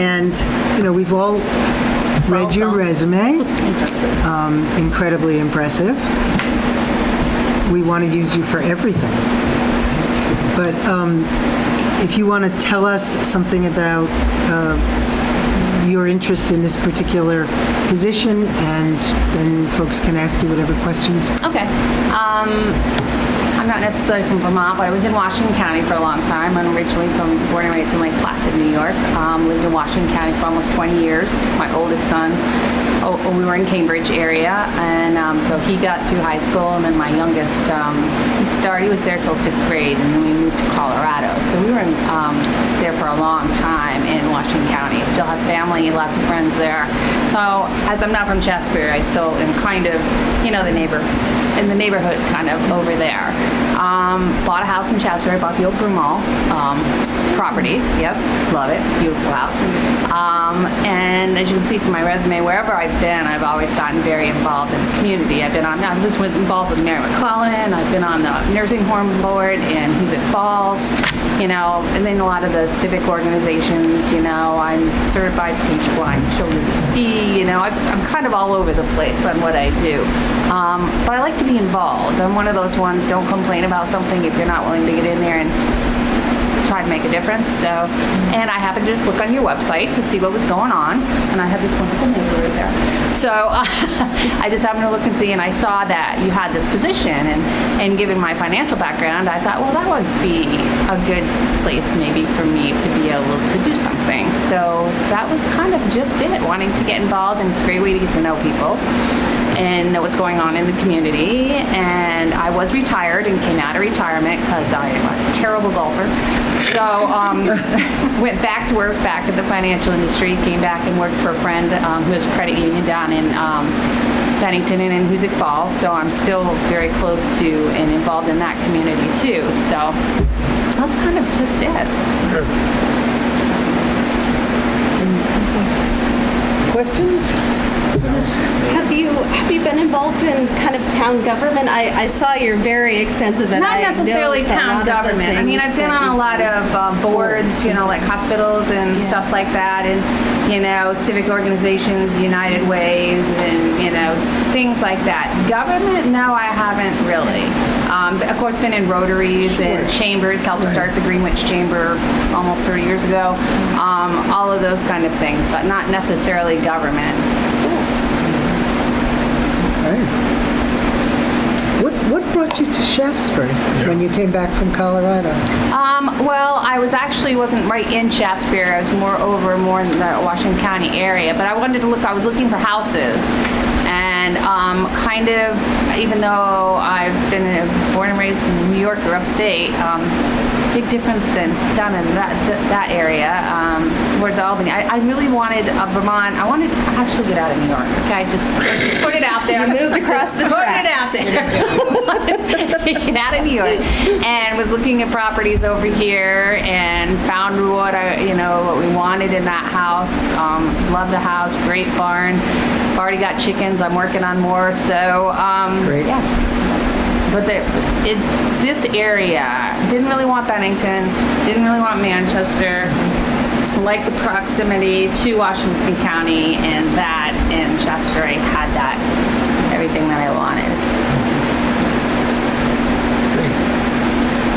And, we've all read your resume. Incredibly impressive. We want to use you for everything. But if you want to tell us something about your interest in this particular position, and then folks can ask you whatever questions. Okay. I'm not necessarily from Vermont, but I was in Washington County for a long time. I'm originally born and raised in Lake Placid, New York. Lived in Washington County for almost 20 years. My oldest son, we were in Cambridge area, and so he got through high school, and then my youngest, he was there till 6th grade, and then we moved to Colorado. So we were there for a long time in Washington County. Still have family, lots of friends there. So as I'm not from Shaftsbury, I still am kind of, in the neighborhood kind of over there. Bought a house in Shaftsbury, bought the old Broom Mall property. Yep, love it, beautiful house. And as you can see from my resume, wherever I've been, I've always gotten very involved in the community. I was involved with Mary McClellan. I've been on the nursing home board in Hoosick Falls, and then a lot of the civic organizations. I'm certified beach blind children to ski. I'm kind of all over the place on what I do. But I like to be involved. I'm one of those ones, don't complain about something if you're not willing to get in there and try to make a difference. So, and I happened to just look on your website to see what was going on, and I had this wonderful neighbor right there. So I just happened to look and see, and I saw that you had this position, and given my financial background, I thought, well, that would be a good place maybe for me to be able to do something. So that was kind of just it, wanting to get involved, and it's a great way to get to know people and know what's going on in the community. And I was retired and came out of retirement because I am a terrible golfer. So went back to work back at the financial industry, came back and worked for a friend who has a credit union down in Bennington and in Hoosick Falls. So I'm still very close to and involved in that community too. So that's kind of just it. Questions for this? Have you been involved in kind of town government? I saw you're very extensive, and Not I necessarily know a lot town of the government. I mean, things I've been that on a you lot of boards, like hospitals and stuff like that, and civic organizations, United Ways, and things like that. Government, no, I haven't really. Of course, been in Rotaries and chambers. Helped start the Greenwich Chamber almost 30 years ago. All of those kind of things, but not necessarily government. What brought you to Shaftsbury when you came back from Colorado? Well, I wasn't right in Shaftsbury. I was more in the Washington County area, but I wanted to look. I was looking for houses, and kind of, even though I've been born and raised in New York or upstate, big difference than down in that area towards Albany. I really wanted Vermont. I wanted to actually get out of New York. Okay, let's just put it out there. You moved across the Put it tracks. out there. Get out of New York, and was looking at properties over here, and found what what we wanted in that house. Love the house, great barn. Already got chickens. I'm working on more. So Great. yeah. But this area, didn't really want Bennington, didn't really want Manchester, liked the proximity to Washington County, and Shaftsbury had everything that I wanted.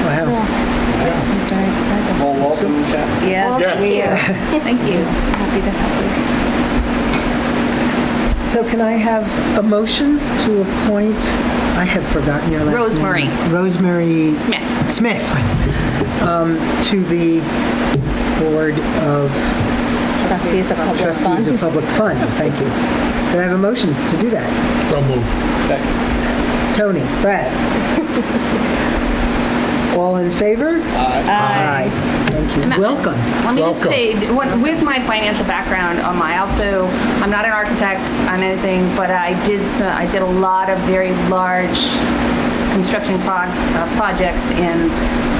Well, Wow. I'm very excited. Well, welcome, Shasta. Yes, Yes. thank you. Thank you. Happy to have So can I have a motion to appoint, I have forgotten your last Rosemary. name. Rosemary Smith. Smith, to the Board of you. Trustees of Public Trustees of Funds. Public Funds. Thank you. Can I have a motion to do that? So moved. Second. Tony, Brad. All in favor? Aye. Thank you. Welcome. Let me just Welcome. say, with my financial background, I'm not an architect on anything, but I did a lot of very large construction projects in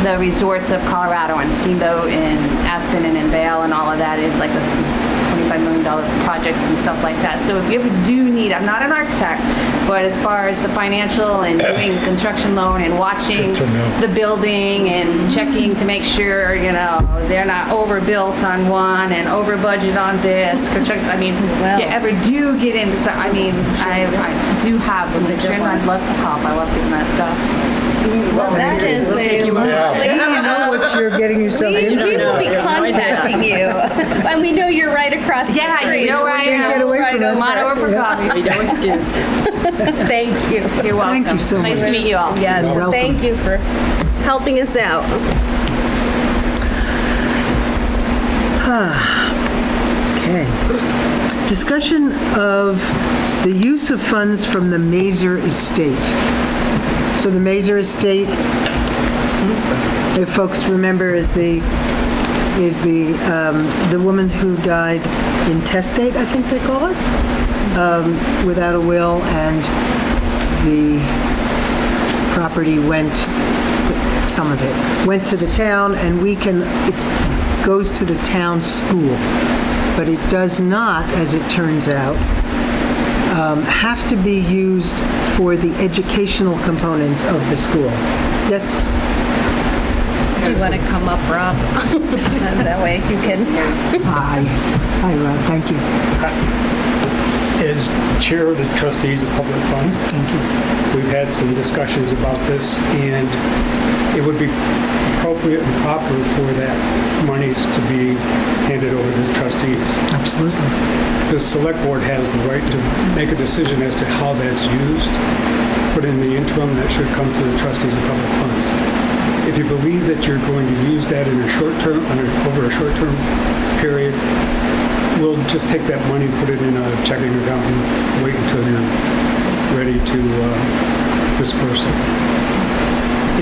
the resorts of Colorado and Steamboat and Aspen and in Vail and all of that, like the $25 million projects and stuff like that. So if you ever do need, I'm not an architect, but as far as the financial and doing the construction loan and watching Good to know. the building and checking to make sure, they're not overbuilt on one and over budget on this. I mean, Well. if you ever do get into, I do have some experience. I'd love to help. I love doing that stuff. Well, that is a You don't know what you're getting yourself We into. will be contacting you. And we know you're right across the Yeah, street. you know where I Can't get am. away from us. Come on over for coffee. No excuse. Thank you. You're welcome. Thank you so Nice much. to meet you all. Yes, Welcome. thank you for helping us out. Okay. Discussion of the use of funds from the Mazer Estate. So the Mazer Estate, if folks remember, is the woman who died intestate, I think they call it, without a will, and the property went, some of it, went to the town, and it goes to the town school. But it does not, as it turns out, have to be used for the educational components of the school. Yes? Do you want to come up, Rob? That way you can. Hi, Rob, thank you. As chair of the trustees of public funds, we've had some discussions about this, and it would be appropriate and proper for that monies to be handed over to the trustees. Absolutely. The select board has the right to make a decision as to how that's used, but in the interim, that should come to the trustees of public funds. If you believe that you're going to use that in a short term, over a short-term period, we'll just take that money, put it in a checking account, and wait until you're ready to disperse it.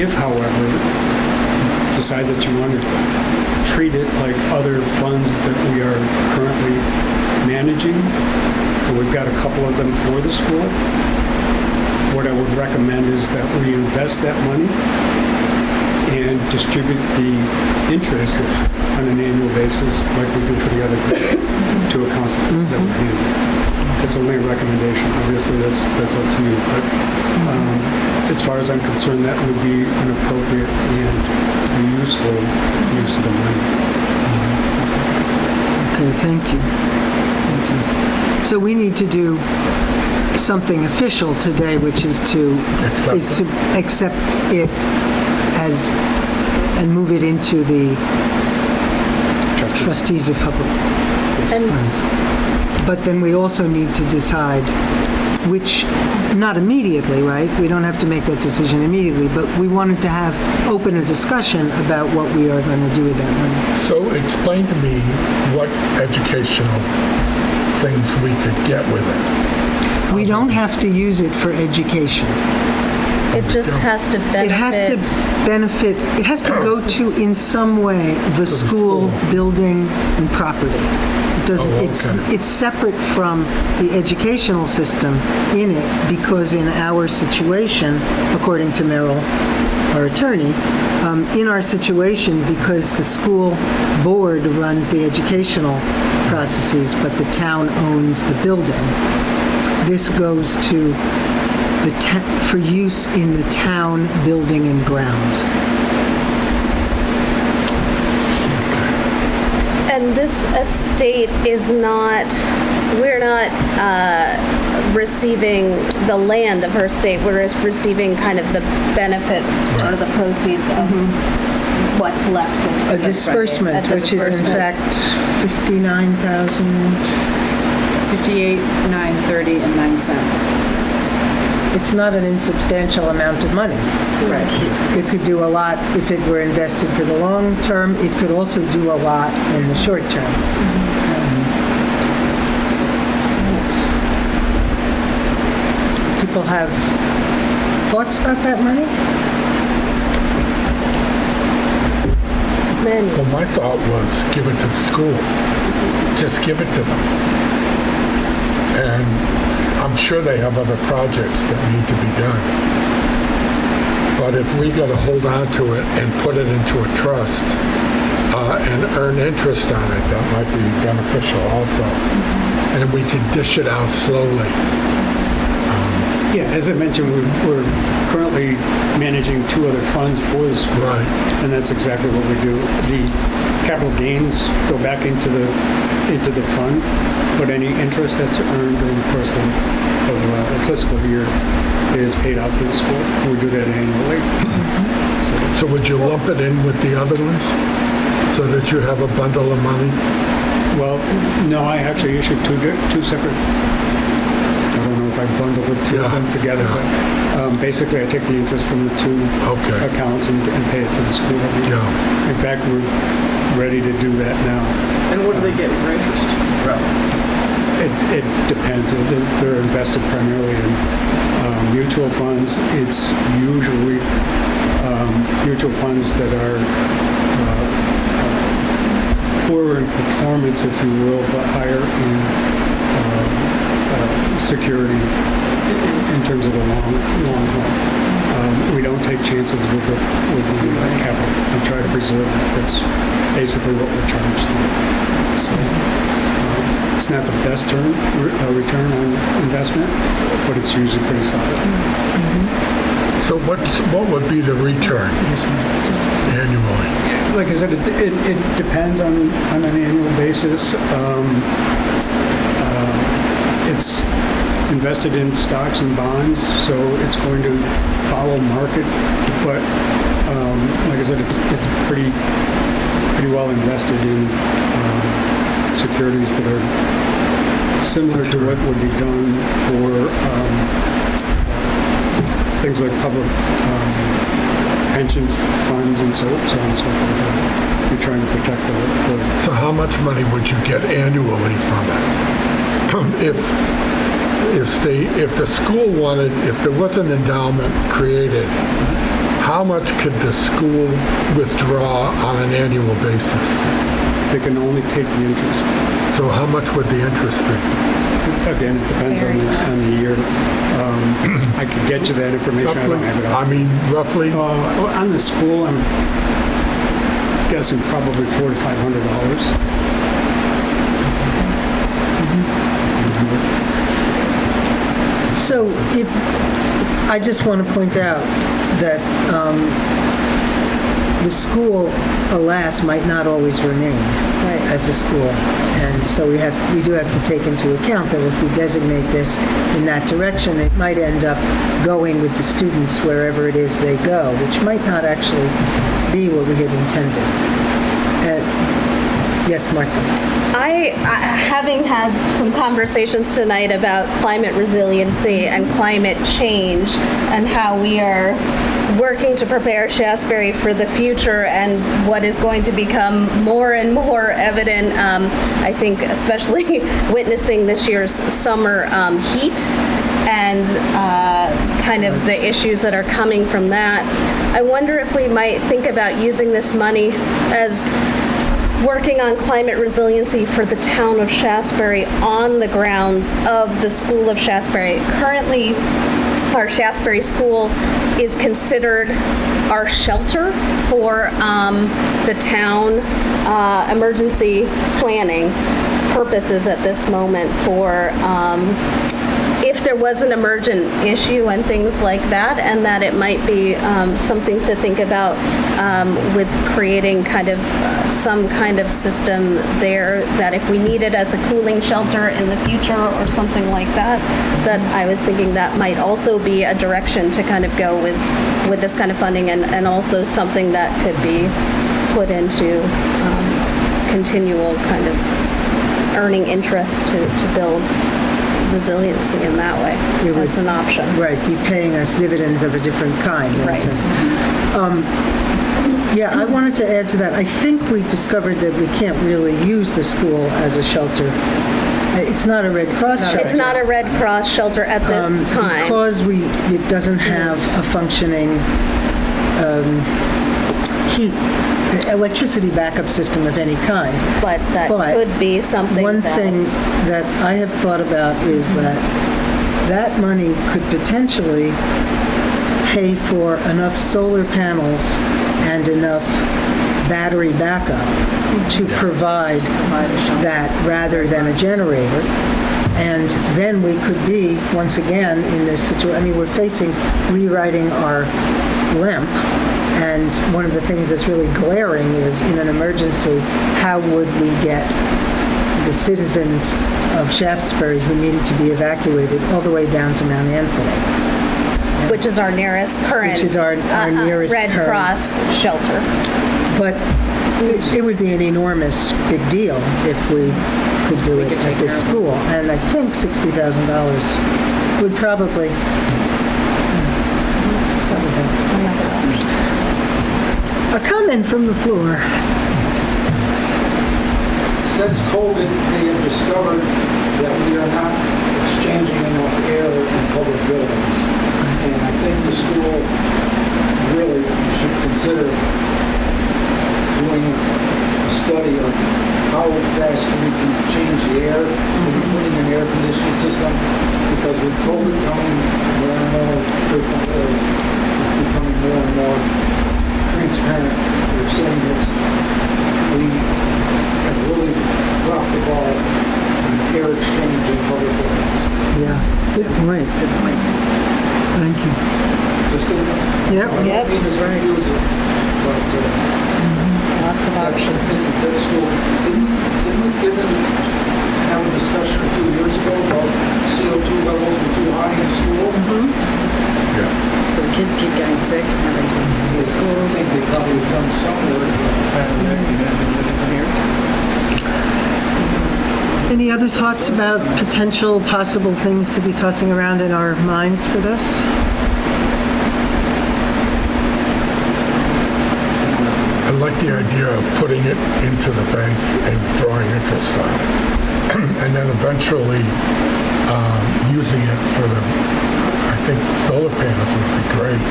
If, however, decide that you want to treat it like other funds that we are currently managing, and we've got a couple of them for the school, what I would recommend is that we invest that money and distribute the interest on an annual basis like we do for the other to accounts that we handle. That's only a recommendation. Obviously, that's up to you. But as far as I'm concerned, that would be an appropriate and useful use of the money. Okay, thank you. Thank you. So we need to do something official today, which is to accept it as and move it into the trustees of public funds. But then we also need to decide which, not immediately, right? We don't have to make that decision immediately, but we wanted to open a discussion about what we are going to do with that money. So explain to me what educational things we could get with it. We don't have to use it for education. It just has to benefit. It has to benefit, it has to go to, in some way, the school building and property. It's separate from the educational system in it, because in our situation, according to Merrill, our attorney, in our situation, because the school board runs the educational processes, but the town owns the building, this goes to for use in the town building and grounds. And this estate is not, we're not receiving the land of her estate. We're receiving kind of the benefits or the proceeds of what's left. A disbursement, which is in fact 59,000. 58,930.09. It's not an insubstantial amount of money. Right. It could do a lot if it were invested for the long term. It could also do a lot in the short term. People have thoughts about that money? Many. Well, my thought was give it to the school. Just give it to them. And I'm sure they have other projects that need to be done. But if we got to hold on to it and put it into a trust and earn interest on it, that might be beneficial also. And we could dish it out slowly. Yeah, as I mentioned, we're currently managing 2 other funds for the school. Right. And that's exactly what we do. The capital gains go back into the fund, but any interest that's earned during the course of the fiscal year is paid out to the school. We do that annually. So would you lump it in with the other ones so that you have a bundle of money? Well, no, I actually issued two separate. I don't know if I bundled the two of them together, but basically I take the interest from the 2 accounts and pay it to the school every year. In fact, we're ready to do that now. And what do they get for interest? It depends. They're invested primarily in mutual funds. It's usually mutual funds that are poorer in performance, if you will, but higher in security in terms of the long haul. We don't take chances with the capital. We try to preserve that. That's basically what we're charged with. So it's not the best return on investment, but it's usually pretty solid. So what would be the return annually? Like I said, it depends on an annual basis. It's invested in stocks and bonds, so it's going to follow market. But like I said, it's pretty well invested in securities that are similar to what would be done for things like public pension funds and so on and so forth. You're trying to protect the. So how much money would you get annually from it? If the school wanted, if there was an endowment created, how much could the school withdraw on an annual basis? They can only take the interest. So how much would the interest be? Again, it depends on the year. I could get you that information. I don't have it all. I mean, roughly? On the school, I'm guessing probably $400 to $500. So I just want to point out that the school, alas, might not always remain as a school. And so we do have to take into account that if we designate this in that direction, it might end up going with the students wherever it is they go, which might not actually be what we had intended. Yes, Martha. Having had some conversations tonight about climate resiliency and climate change and how we are working to prepare Shaftsbury for the future and what is going to become more and more evident, I think especially witnessing this year's summer heat and kind of the issues that are coming from that. I wonder if we might think about using this money as working on climate resiliency for the town of Shaftsbury on the grounds of the School of Shaftsbury. Currently, our Shaftsbury School is considered our shelter for the town emergency planning purposes at this moment for if there was an emergent issue and things like that, and that it might be something to think about with creating kind of some kind of system there, that if we need it as a cooling shelter in the future or something like that, that I was thinking that might also be a direction to kind of go with this kind of funding, and also something that could be put into continual kind of earning interest to build resiliency in that way. That's an option. Right, be paying us dividends of a different kind. In a Right. sense. Yeah, I wanted to add to that. I think we discovered that we can't really use the school as a shelter. It's not a Red Cross shelter. It's not a Red Cross shelter at this time. Because it doesn't have a functioning electricity backup system of any kind. But that could be something One that- thing that I have thought about is that money could potentially pay for enough solar panels and enough battery backup to provide that rather than a generator. And then we could be, once again, in this situation. I mean, we're facing rewriting our LEMP, and one of the things that's really glaring is, in an emergency, how would we get the citizens of Shaftsbury who needed to be evacuated all the way down to Mount Anthony? Which is our nearest current. Which is our nearest Red current. Cross shelter. But it would be an enormous big deal if we could do it at this school. And I think $60,000 would probably... A comment from the floor. Since COVID, they have discovered that we are not exchanging enough air in public buildings. And I think the school really should consider doing a study of how fast we can change the air, maybe putting an air conditioning system, because with COVID coming more and more frequently, becoming more and more transparent, they're saying that we have really dropped the ball on air exchange in public buildings. Yeah, good point. Good point. Thank you. Just to, Yep. I don't mean to use it, but Lots of options. that school, didn't we have a discussion a few years ago about CO2 levels were too high in school? Yes. So the kids keep getting sick and having to leave school. I think they probably have done some work, but it's kind of Any other thoughts about potential possible things to be tossing around in our minds for this? I like the idea of putting it into the bank and drawing interest on it. And then eventually using it for I think solar panels would be great.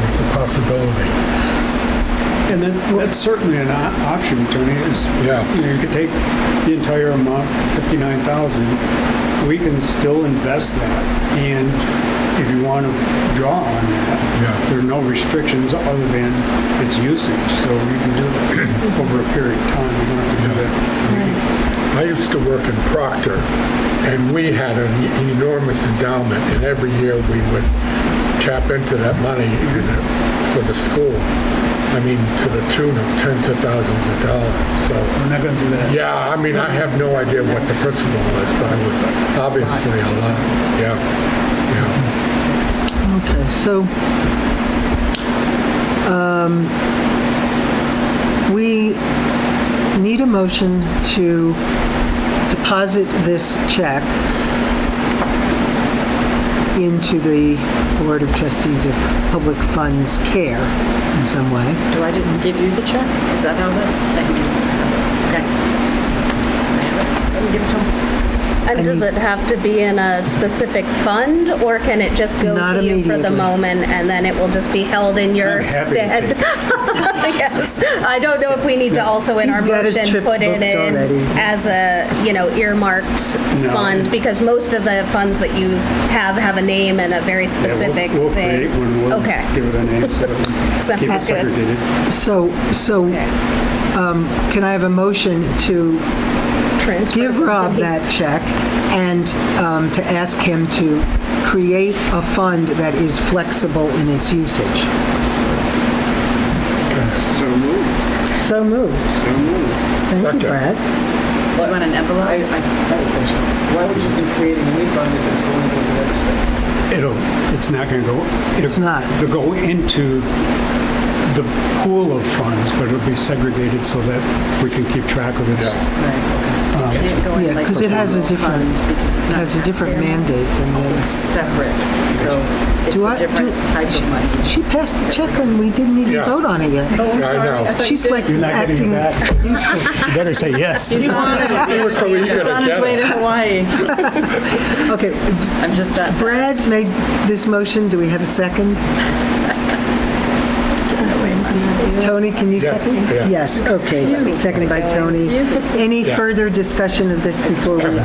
It's a possibility. And then that's certainly an option, Tony, is Yeah. you could take the entire amount, 59,000, we can still invest that. And if you want to draw on that, there are no restrictions other than its usage. So you can do that over a period of time. You don't have to do that. I used to work in Proctor, and we had an enormous endowment, and every year we would tap into that money for the school. I mean, to the tune of tens of thousands of dollars. So we're not going to do that. Yeah, I mean, I have no idea what the principle was, but it was obviously a lot. Yeah. Okay, so we need a motion to deposit this check into the Board of Trustees of Public Funds Care in some way. I didn't give you the check? Is that how that's? Thank you. Okay. Let me give it to him. And does it have to be in a specific fund, or can it just go Not to you for the immediately. moment and then it will just be held in your I'm happy to stead? take Yes. I don't know if we need to also in He's our got his motion trips put it booked in already. as a, earmarked fund, because most of the funds that you have a name and a very specific we'll thing. create one. We'll Okay. give it a name so that we Sounds keep it good. segregated. So can I have a motion to transfer. give Rob that check and to ask him to create a fund that is flexible in its usage. So moved. So moved. So moved. Thank you, Second. Brad. Do you want an envelope? I have a question. Why would you be creating a new fund if it's going to the other stuff? It's not going to go. It's not. It'll go into the pool of funds, but it'll be segregated so that we can keep track of it. Can't go in Yeah, like because it has a different, fund because it's it not has a different taxpayer. mandate than the It's other. separate, so it's Do a I- different do- type of money. She passed the check and we didn't even Yeah. vote on it yet. Oh, I'm Yeah, I sorry. know. thought She's you like You're not getting it acting, back. You better say yes. He's on it. He was so eager He's to on his get way it. to Hawaii. okay, I'm just that Brad fast. made this motion. Do we have a second? Tony, can you Yes, second? yes. Yes, okay, seconded by Tony. Any Yeah. further discussion of this before we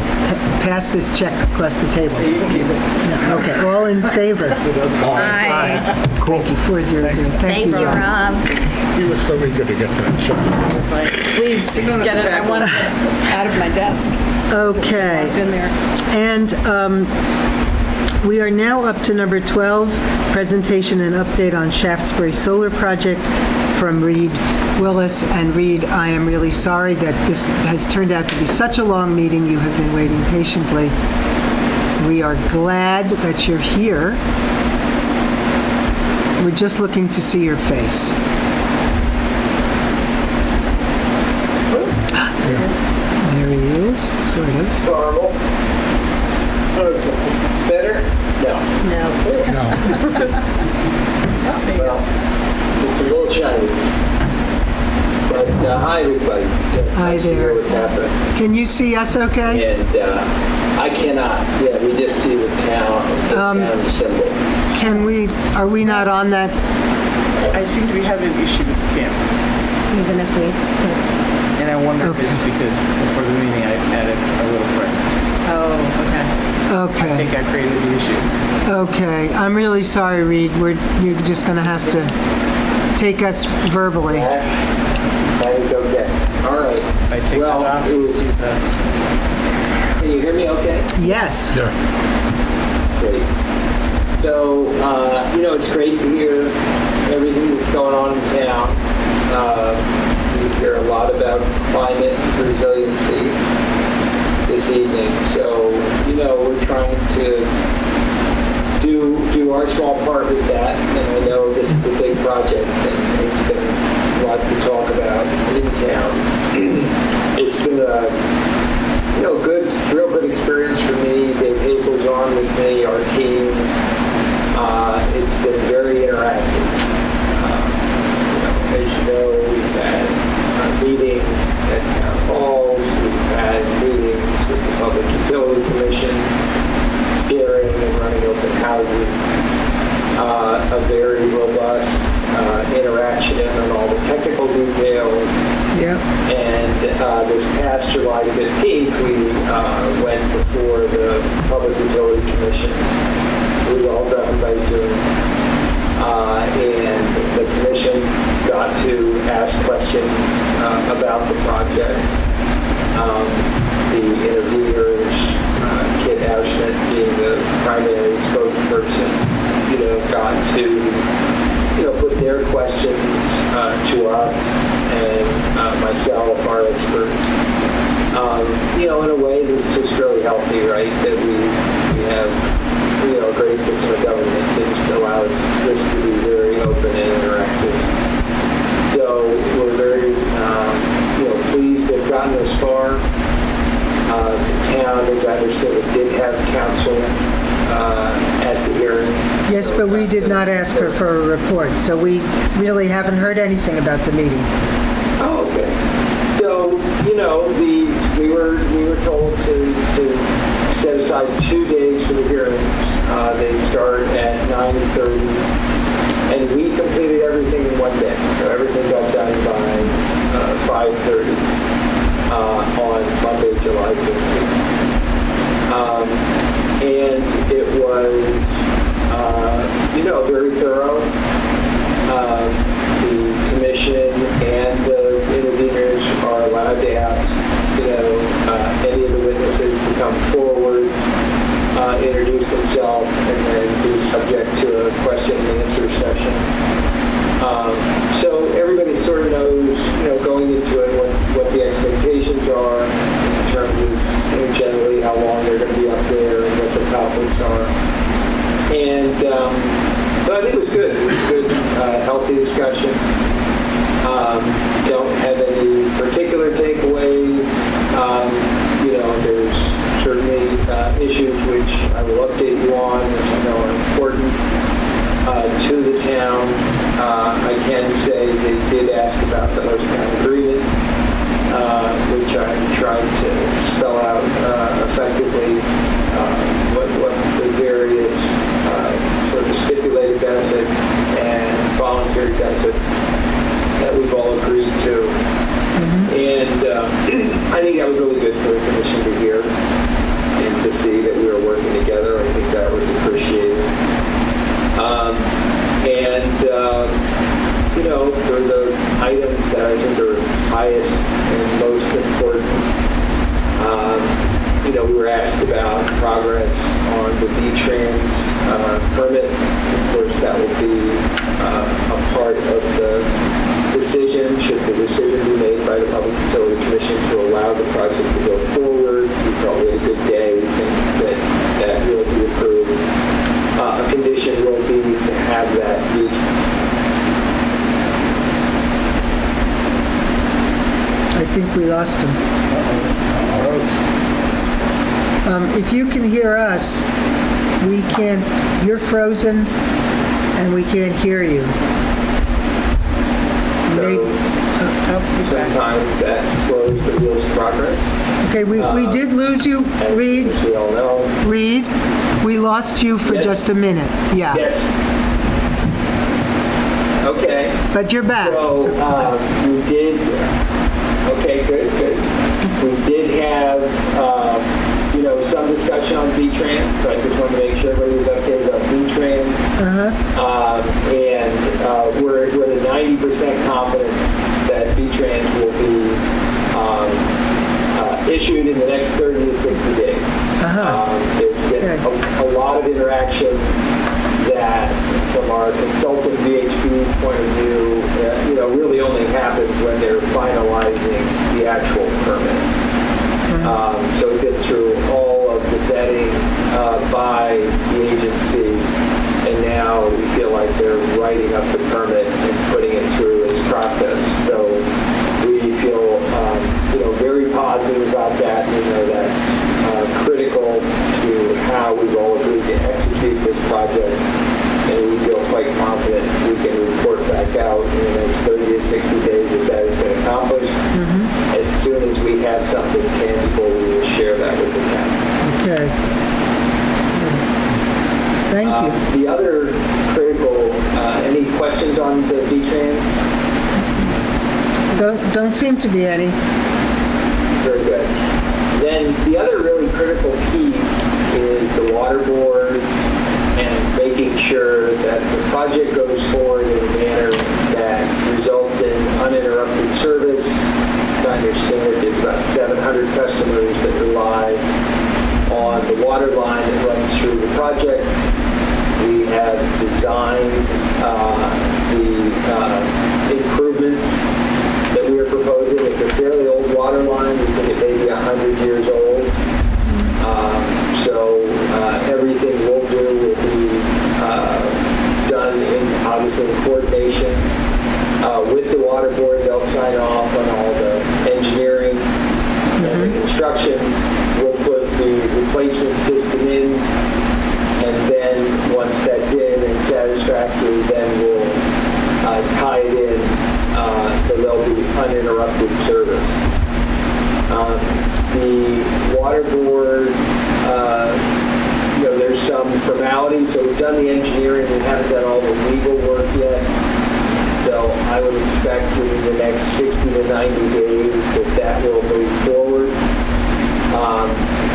pass this check across the table? No, okay, all in favor? Aye. Thank you, 400. Thank you, Rob. He was so eager to get that check. I was like, please get it. I want it out of my desk. Okay. Locked in there. And we are now up to number 12, presentation and update on Shaftsbury Solar Project from Reed Willis. And Reed, I am really sorry that this has turned out to be such a long meeting. You have been waiting patiently. We are glad that you're here. We're just looking to see your face. There he is, sort of. Horrible. Better? No. No. Well, it's a little chilly. But hi, everybody. Hi Nice to hear there. what's happening. Can you see us okay? And I cannot. Yeah, we just see the town symbol. Can we, are we not on that? I seem to be having an issue with the camera. Even if we, And I wonder if it's because before the meeting I added our little friends. Oh, okay. I Okay, think I created the issue. okay. I'm really sorry, Reed. You're just going to have to take us verbally. That is okay. All right. If I take Well, that off, it it was- sees us. Can you hear me okay? Yes. Yes. Great. So, it's great to hear everything that's going on in town. We hear a lot about climate resiliency this evening. So, we're trying to do our small part with that. And I know this is a big project and it's been a lot to talk about in town. It's been a real good experience for me. Dave Hazel's on with me, our team. It's been very interactive. As you know, we've had meetings at town halls, we've had meetings with the Public Utility Commission, hearing and running open houses, a very robust interaction on all the technical details. Yep. And this past July 15th, we went before the Public Utility Commission. It was all done by Zoom. And the commission got to ask questions about the project. The interviewers, Kit Auschnitt being the primary spokesperson, got to put their questions to us and myself, our experts. In a way that's just really healthy, right? That we have, a great system of government that just allows this to be very open and interactive. So we're very, pleased to have gotten this far. The town, as I understood it, did have counsel at the hearing. Yes, but we did not ask her for a report, so we really haven't heard anything about the meeting. Oh, okay. So, we were told to set aside 2 days for the hearings. They start at 9:30, and we completed everything in one day. So everything got done by 5:30 on Monday, July 15th. And it was, very thorough. The commission and the interveners are allowed to ask, any of the witnesses to come forward, introduce themselves, and then be subject to a question and answer session. So everybody sort of knows, going into it, what the expectations are in terms of, generally how long they're going to be up there and what the topics are. And but I think it was good. It was good, healthy discussion. Don't have any particular takeaways. There's certainly issues which I will update you on, which I know are important to the town. I can say they did ask about the host town agreement, which I tried to spell out effectively what the various sort of stipulated benefits and voluntary benefits that we've all agreed to. And I think that was really good for the commission to hear and to see that we were working together. I think that was appreciated. For the items that I think are highest and most important, we were asked about progress on the V-Trans permit. Of course, that will be a part of the decision, should the decision be made by the Public Utility Commission to allow the project to go forward. We felt we had a good day. We think that will be approved. A condition will be to have that I think we lost him. If you can hear us, we can't, you're frozen and we can't hear you. Sometimes that slows the wheels of progress. Okay, we did lose you, Reed. As we all know. Reed, we lost you for just a minute. Yeah. Yes. Okay. But you're back. So we did. Okay, good. We did have some discussion on V-Trans, so I just wanted to make sure everybody was updated on V-Trans. And we're at 90% confidence that V-Trans will be issued in the next 30 to 60 days. There's been a lot of interaction that, from our consultant VHB point of view, really only happens when they're finalizing the actual permit. So we get through all of the vetting by the agency, and now we feel like they're writing up the permit and putting it through its process. So we feel very positive about that. We know that's critical to how we've all agreed to execute this project, and we feel quite confident we can report back out in the next 30 to 60 days that that has been accomplished. As soon as we have something tangible, we will share that with the town. Okay. Thank you. The other critical, any questions on the V-Trans? Don't seem to be any. Very good. Then the other really critical piece is the water board and making sure that the project goes forward in a manner that results in uninterrupted service. I understand that there's about 700 customers that rely on the water line that runs through the project. We have designed the improvements that we are proposing. It's a fairly old water line. We think it may be 100 years old. So everything we'll do will be done obviously in coordination with the water board. They'll sign off on all the engineering and the construction. We'll put the replacement system in, and then once that's in and satisfactory, then we'll tie it in so there'll be uninterrupted service. The water board, there's some formalities. So we've done the engineering. We haven't done all the legal work yet. So I would expect within the next 60 to 90 days that will move forward.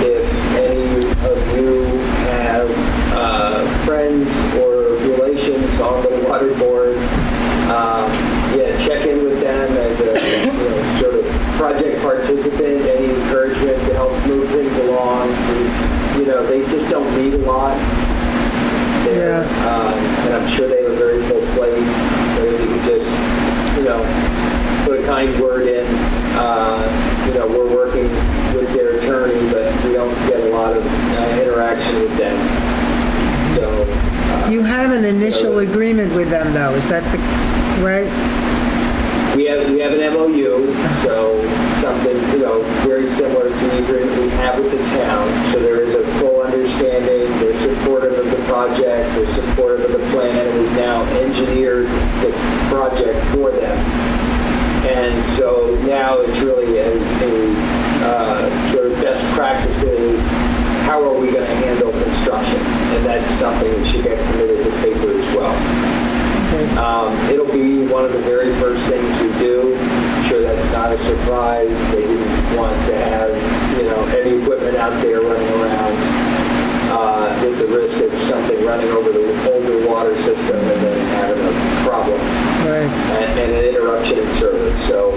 If any of you have friends or relations on the water board, check in with them as a sort of project participant. Any encouragement they just don't need a lot there. And I'm sure they have a very full plate. Maybe you could just, put a kind word in. We're working with their attorney, but we don't get a lot of interaction with them. So You have an initial agreement with them, though, is that right? we have an MOU, so something very similar to the agreement we have with the town. So there is a full understanding. They're supportive of the project. They're supportive of the plan. We've now engineered the project for them. And so now it's really a sort of best practices. How are we going to handle construction? And that's something that should get committed to paper as well. It'll be one of the very first things we do. I'm sure that's not a surprise. They didn't want to have, heavy equipment out there running around with the risk of something running over the older water system and then having a problem and an interruption in service. So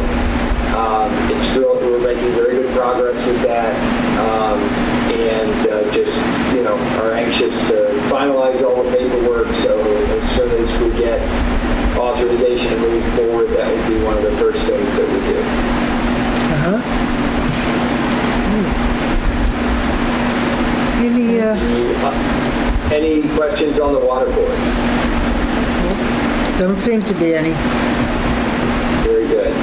we're making very good progress with that, and are anxious to finalize all the paperwork. So as soon as we get authorization to move forward, that would be one of the first things that we do. Any questions on the water board? Don't seem to be any. Very good.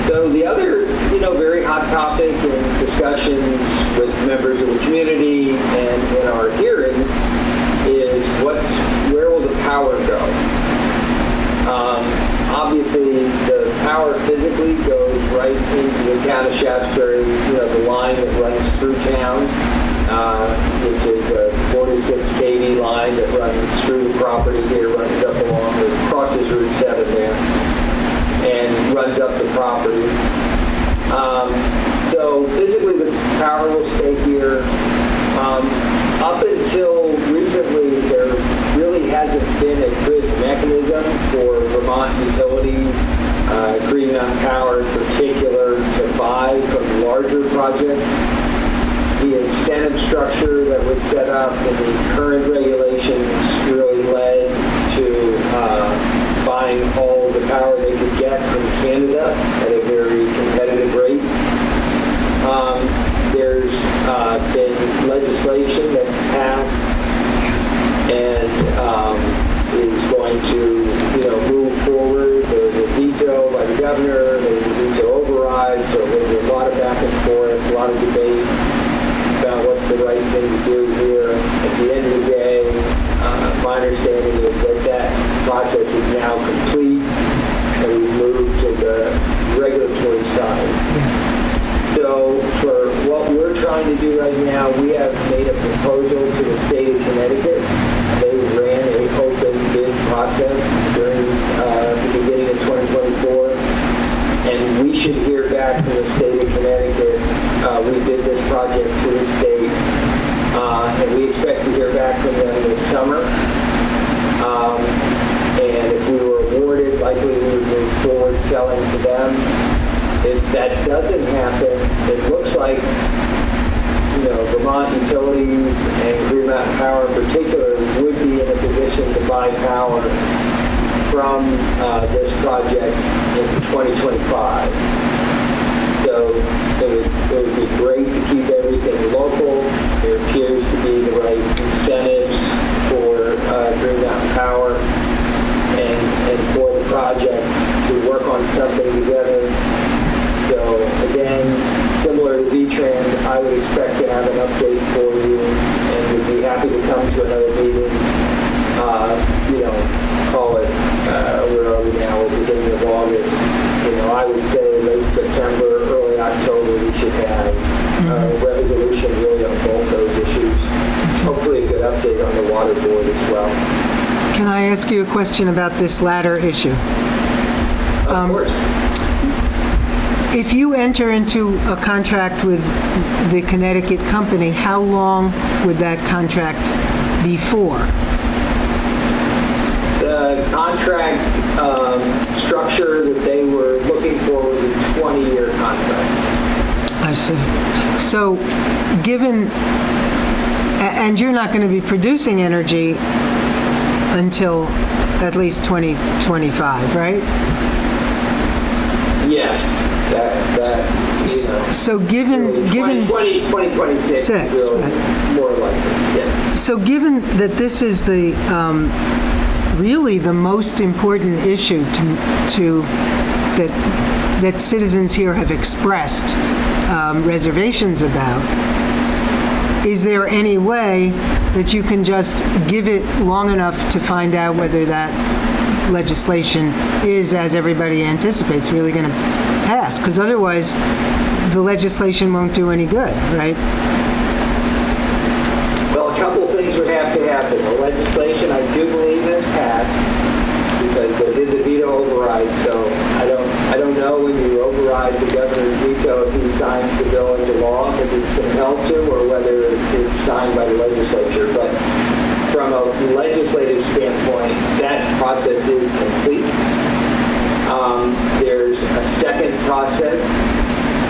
So the other, very hot topic in discussions with members of the community and in our hearing is where will the power go? Obviously, the power physically goes right into the town of Shaftsbury, the line that runs through town, which is a 46 kV line that runs through the property here, runs up along, crosses Route 7 there, and runs up the property. So physically the power will stay here. Up until recently, there really hasn't been a good mechanism for Vermont utilities, Green Mountain Power in particular, to buy from larger projects. The incentive structure that was set up in the current regulations really led to buying all the power they could get from Canada at a very competitive rate. There's been legislation that's passed and is going to, move forward. There's a veto by the governor. There's a veto override. So there's a lot of back and forth, a lot of debate about what's the right thing to do here. At the end of the day, my understanding is that process is now complete and we've moved to the regulatory side. So for what we're trying to do right now, we have made a proposal to the state of Connecticut. They ran an open bid process during the beginning of 2024, and we should hear back from the state of Connecticut. We did this project to the state, and we expect to hear back from them this summer. And if we were awarded, likely we would move forward selling to them. If that doesn't happen, it looks like, Vermont utilities and Green Mountain Power in particular would be in a position to buy power from this project in 2025. So it would be great to keep everything local. There appears to be the right incentives for Green Mountain Power and for the project to work on something together. So again, similar to V-Trans, I would expect to have an update for you, and we'd be happy to come to another meeting. Call it, where are we now? We're beginning of August. I would say late September, early October, we should have a resolution really on both those issues. Hopefully a good update on the water board as well. Can I ask you a question about this latter issue? Of course. If you enter into a contract with the Connecticut company, how long would that contract be for? The contract structure that they were looking for was a 20-year contract. I see. So, given And you're not going to be producing energy until at least 2025, right? Yes, So given 2026 Six, will right. more likely, yes. So given that this is the really the most important issue that citizens here have expressed reservations about, is there any way that you can just give it long enough to find out whether that legislation is, as everybody anticipates, really going to pass? Because otherwise, the legislation won't do any good, right? Well, a couple of things would have to happen. The legislation, I do believe, has passed because there is a veto override. So I don't know when you override the governor's veto if he signs the bill into law because it's been held to, or whether it's signed by the legislature. But from a legislative standpoint, that process is complete. There's a second process.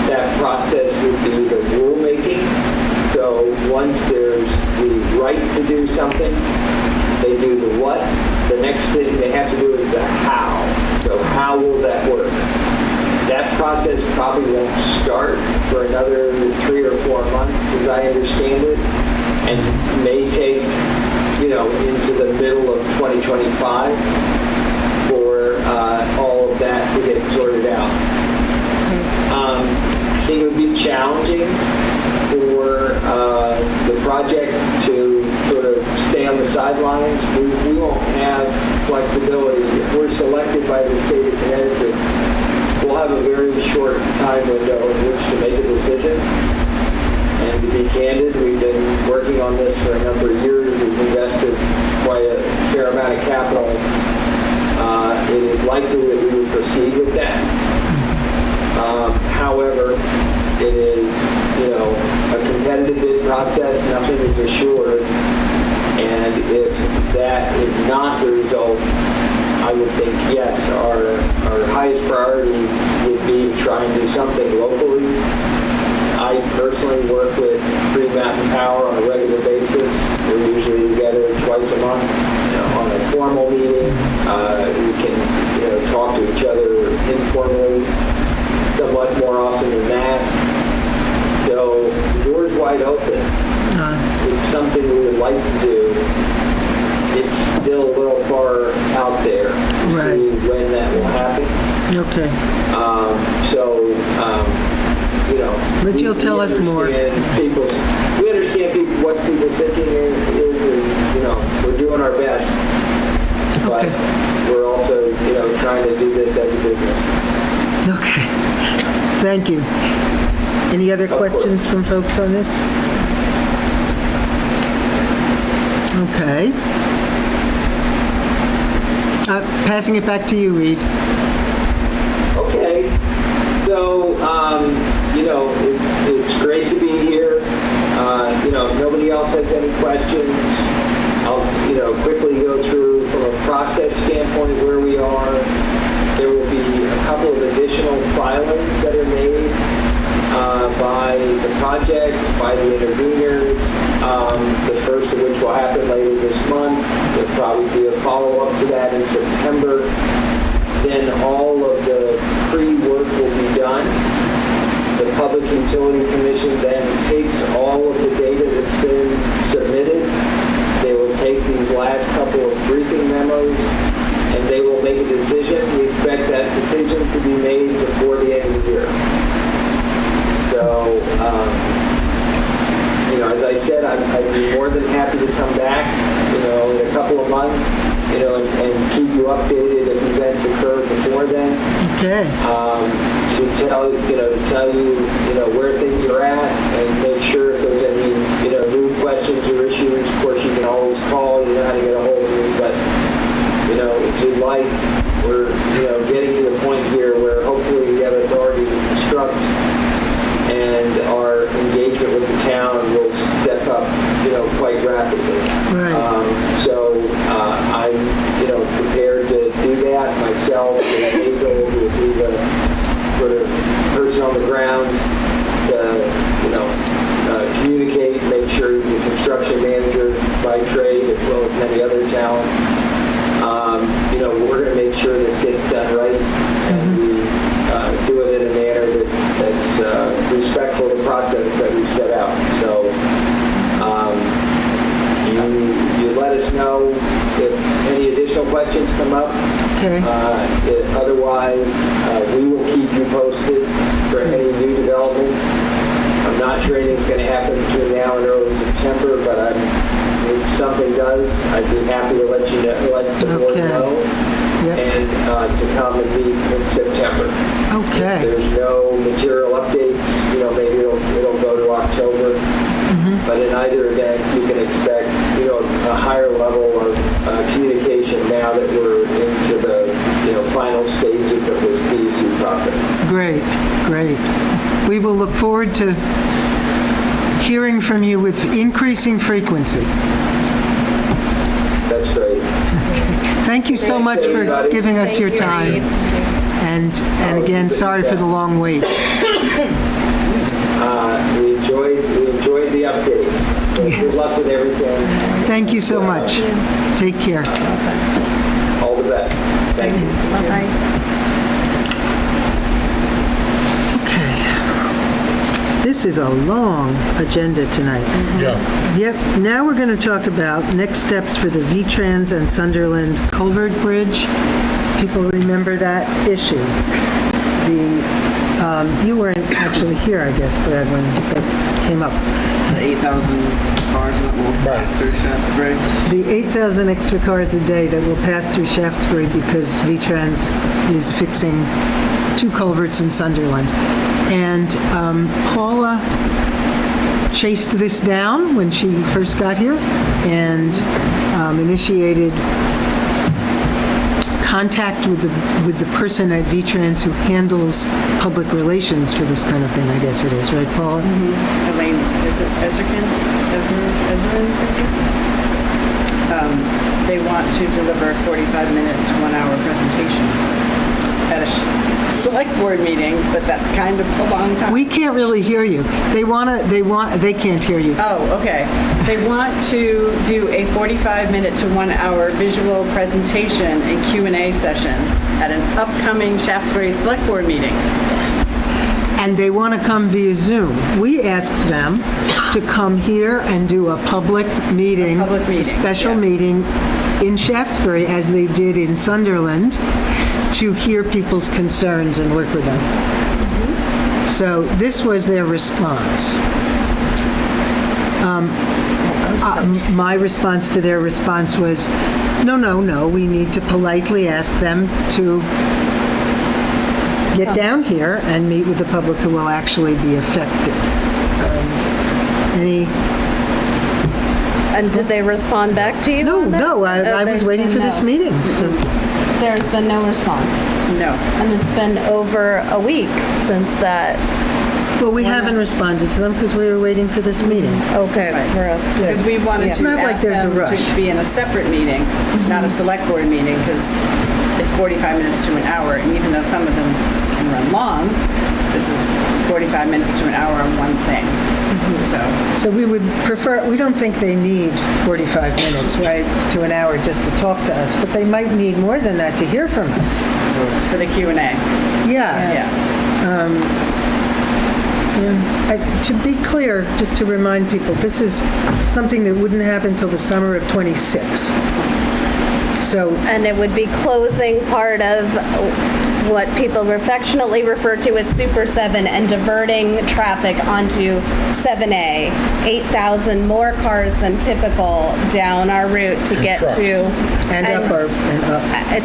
That process would be the rulemaking. So once there's the right to do something, they do the what. The next thing they have to do is the how. So how will that work? That process probably won't start for another 3 or 4 months, as I understand it, and may take, into the middle of 2025 for all of that to get sorted out. I think it would be challenging for the project to sort of stay on the sidelines. We won't have flexibility. If we're selected by the state of Connecticut, we'll have a very short time window in which to make a decision. And to be candid, we've been working on this for a number of years. We've invested quite a fair amount of capital. It is likely that we would proceed with that. However, it is, a competitive bid process. Nothing is assured. And if that is not the result, I would think, yes, our highest priority would be to try and do something locally. I personally work with Green Mountain Power on a regular basis. We're usually together twice a month on a formal meeting. We can talk to each other informally somewhat more often than that. So the door's wide open. It's something we would like to do. It's still a little far out there to see when that will happen. Okay. But you'll tell us more. We understand what people's thinking is, and we're doing our best. But we're also, trying to do this as a business. Okay. Thank you. Any other questions from folks on this? Okay. Passing it back to you, Reed. Okay. So, it's great to be here. If nobody else has any questions, I'll, quickly go through from a process standpoint where we are. There will be a couple of additional filings that are made by the project, by the interveners, the first of which will happen later this month. There'll probably be a follow-up to that in September. Then all of the pre-work will be done. The Public Utility Commission then takes all of the data that's been submitted. They will take these last couple of briefing memos and they will make a decision. We expect that decision to be made before the end of the year. So, as I said, I'd be more than happy to come back, in a couple of months, and keep you updated if events occur before then. Okay. To tell you, where things are at and make sure if there's any, new questions or issues. Of course, you can always call, you know how to get a hold of me, but, if you'd like, we're, getting to the point here where hopefully we have authority to construct and our engagement with the town will step up, quite rapidly. Right. I'm, prepared to do that myself. Hazel will be the sort of person on the ground to, communicate, make sure the construction manager respectful of the process that we've set out. So you let us know if any additional questions come up. Okay. Otherwise, we will keep you posted for any new developments. I'm not sure anything's going to happen between now and early September, but if something does, I'd be happy to let you know, let the board know, and to come and meet in September. Okay. If there's no material updates, maybe it'll go to October. But in either event, you can expect, a higher level of communication now that we're into the, final stages of this PUC process. Great. We will look forward to hearing from you with increasing frequency. That's great. Thank you so much for everybody. giving us your time. And again, sorry for the long wait. We enjoyed the update. So good luck with everything. Thank you so much. Take care. All the best. Thank you. Bye-bye. Okay. This is a long agenda tonight. Yeah. Yep. Now we're going to talk about next steps for the V-Trans and Sunderland Culvert Bridge. People remember that issue. You weren't actually here, I guess, Brad, when that came up. The 8,000 cars that will pass through Shaftsbury. The 8,000 extra cars a day that will pass through Shaftsbury because V-Trans is fixing 2 culverts in Sunderland. And Paula chased this down when she first got here and initiated contact with the person at V-Trans who handles public relations for this kind of thing, I guess it is, right, Paula? Elaine, is it Ezrins, I think? They want to deliver a 45-minute to 1-hour presentation at a select board meeting, but that's kind of a long time. We can't really hear you. They can't hear you. Oh, okay. They want to do a 45-minute to 1-hour visual presentation and Q&A session at an upcoming Shaftsbury Select Board meeting. And they want to come via Zoom. We asked them to come here and do a public meeting, a special meeting in Shaftsbury, as they did in Sunderland, to hear people's concerns and work with them. So this was their response. My response to their response was, no, we need to politely ask them to get down here and meet with the public who will actually be affected. And did they respond back to you? No, I was waiting for this meeting. So. There's been no response. No. And it's been over a week since that. Well, we haven't responded to them because we were waiting for this meeting. Okay, for us. Because we wanted to ask them to be in a separate meeting, not a select board meeting, because it's 45 minutes to an hour, and even though some of them can run long, this is 45 minutes to an hour on one thing. So we would prefer, we don't think they need 45 minutes, right, to an hour just to talk to us, but they might need more than that to hear from us. For the Q&A. Yeah. To be clear, just to remind people, this is something that wouldn't happen until the summer of '26. And it would be closing part of what people affectionately refer to as Super 7 and diverting traffic onto 7A. 8,000 more cars than typical down our route to get to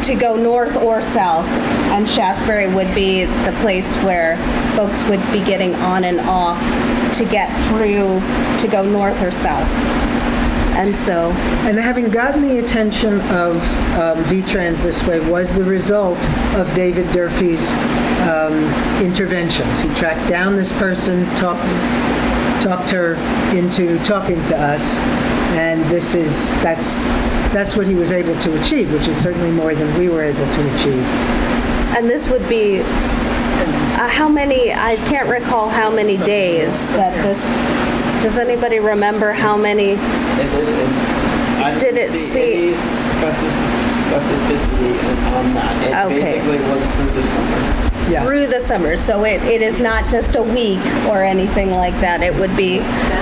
to go north or south. And Shaftsbury would be the place where folks would be getting on and off to get through to go north or south. And having gotten the attention of V-Trans this way was the result of David Durfee's interventions. He tracked down this person, talked her into talking to us, and that's what he was able to achieve, which is certainly more than we were able to achieve. And this would be how many? I can't recall how many days that this. Does anybody remember how many? Did it see any specificity on that? It basically was through the summer. Yeah. through the summer. So it is not just a week or anything like that. It would be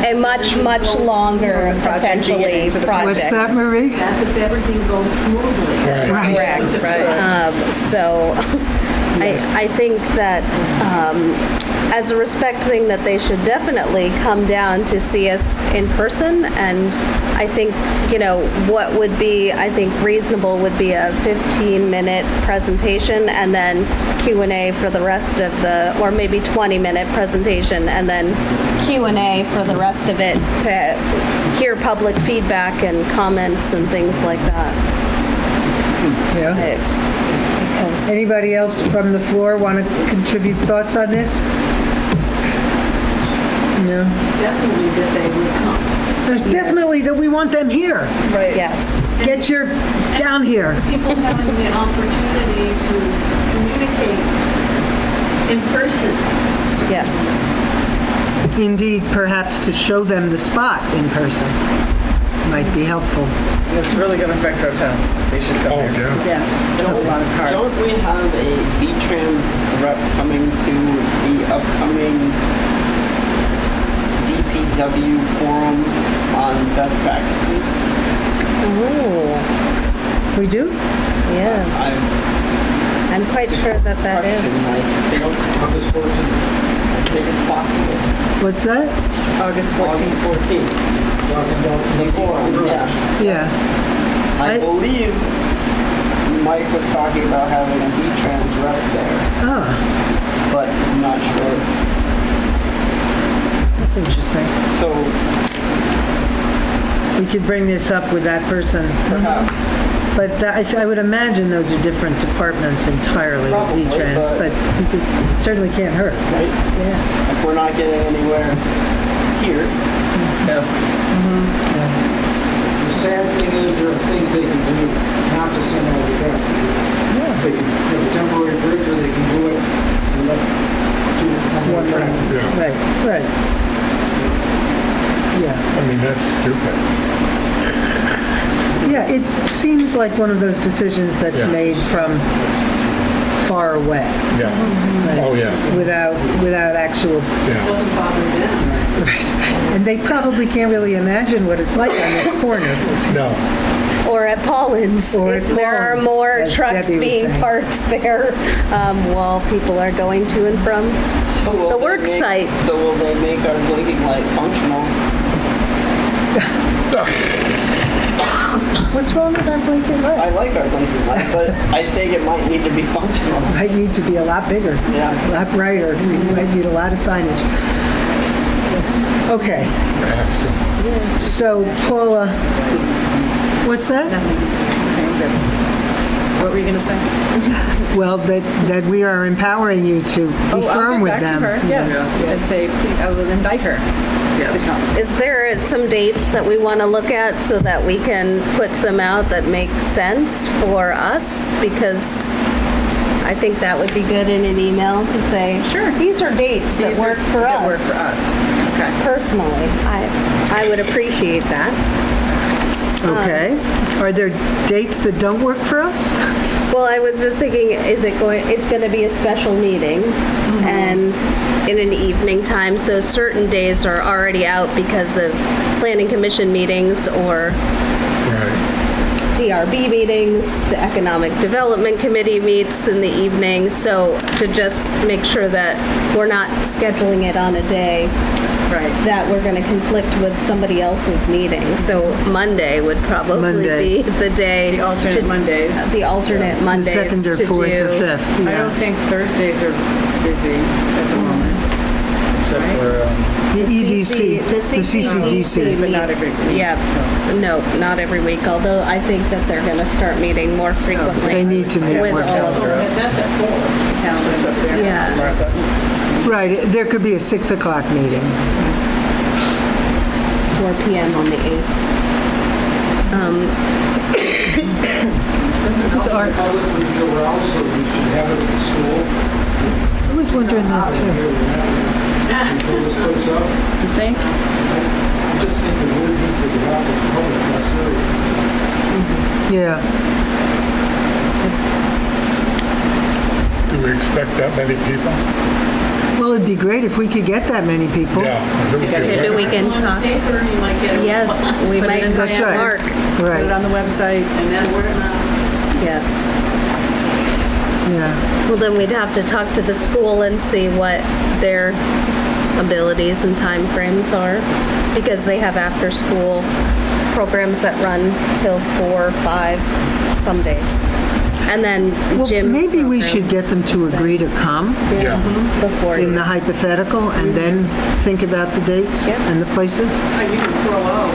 a much, much longer, potentially, project. What's that, Marie? That's if everything goes smoothly. Right. Correct. So I think that as a respect thing, that they should definitely come down to see us in person. And I think, what would be, I think, reasonable would be a 15-minute presentation and then Q&A for the rest of or maybe 20-minute presentation and then Q&A for the rest of it to hear public feedback and comments and things like that. Yeah. Because Anybody else from the floor want to contribute thoughts on this? No? Definitely that they would come. Definitely that we want them here. Right. yes. Get your down here. People having the opportunity to communicate in person. Yes. Indeed, perhaps to show them the spot in person might be helpful. It's really going to affect our town. They should come Oh, here. yeah. Yeah, there's a lot of cars. Don't we have a V-Trans rep coming to the upcoming DPW forum on best practices? Oh, We do? yes. I'm quite sure that is. I think August 14th. I think it's possible. What's that? August August 14th. 14th. Talking about The forum, yeah. Yeah. I believe Mike was talking about having a V-Trans rep there, Ah, but I'm not sure. that's interesting. So We could bring this up with that person. perhaps. But I would imagine those are different departments entirely, the Probably, V-Trans, but it certainly can't hurt. Right? Yeah. If we're not getting anywhere here, The sad thing is, there are things they can do not to send all the traffic. They can have a temporary bridge, or they can do it and let do more traffic. Yeah. Right. Yeah. I mean, that's stupid. Yeah, it seems like one of those decisions that's Yeah. made from far away. Yeah. right? Oh, yeah. Without actual, Yeah. Doesn't bother them. right. And they probably can't really imagine what it's like on this corner. No. Or at Paulins, Or if at there are Paulins, more as trucks Debbie was being saying. parked there while people are going to and from so will the they work make- site. So will they make our blinking light functional? What's wrong with our blinking light? I like our blinking light, but I think it might need to be functional. Might need to be a lot bigger, Yeah. a lot brighter. We might need a lot of signage. Okay, Ask them. so Paula, what's that? What were you going to say? Well, that we are empowering you to be firm with them. Yes, I'd say, please, I will invite her to come. Is there some dates that we want to look at so that we can put some out that make sense for us? Because I think that would be good in an email to say, Sure. these are dates that These are- work for us. That work for us. Okay. Personally, I would appreciate that. Okay. Are there dates that don't work for us? Well, I was just thinking, it's going to be a special meeting and in an evening time, so certain days are already out because of planning commission meetings or Right. DRB meetings, the Economic Development Committee meets in the evening, so to just make sure that we're not scheduling it on a day Right. that we're going to conflict with somebody else's meeting. So Monday would probably Monday. be the day. The alternate Mondays. The alternate The Mondays second or to fourth do. or fifth? I Yeah. don't think Thursdays are busy at the moment. Except for, The EDC, The CCDC. But not every meets- week, Yeah, no, not every week, although I think that they're going to start meeting more frequently. They need to meet with more all of frequently. us. That's at 4. Calendars up there. Yeah. Martha. Right, there could be a 6 o'clock meeting. 4 p.m. on the 8th. Because our public would be aroused, so we should have it at the school. I was wondering that too. Before this place up. You think? I just think the word needs to get out to the public, how serious this is. Yeah. Do we expect that many people? Well, it'd be great if we could get that many people. Yeah. really good. Maybe we can talk. Paper, you might get it. Yes, we Put it might in talk the to right. Mark. Put Right, it on the website. And then word of mouth. Yes. yeah. Well, then we'd have to talk to the school and see what their abilities and timeframes are, because they have after-school programs that run till 4 or 5 some days. And then Well, gym maybe we should programs get them to agree to come Yeah. before. in the hypothetical and then think about the dates Yeah. and the places. You can throw out,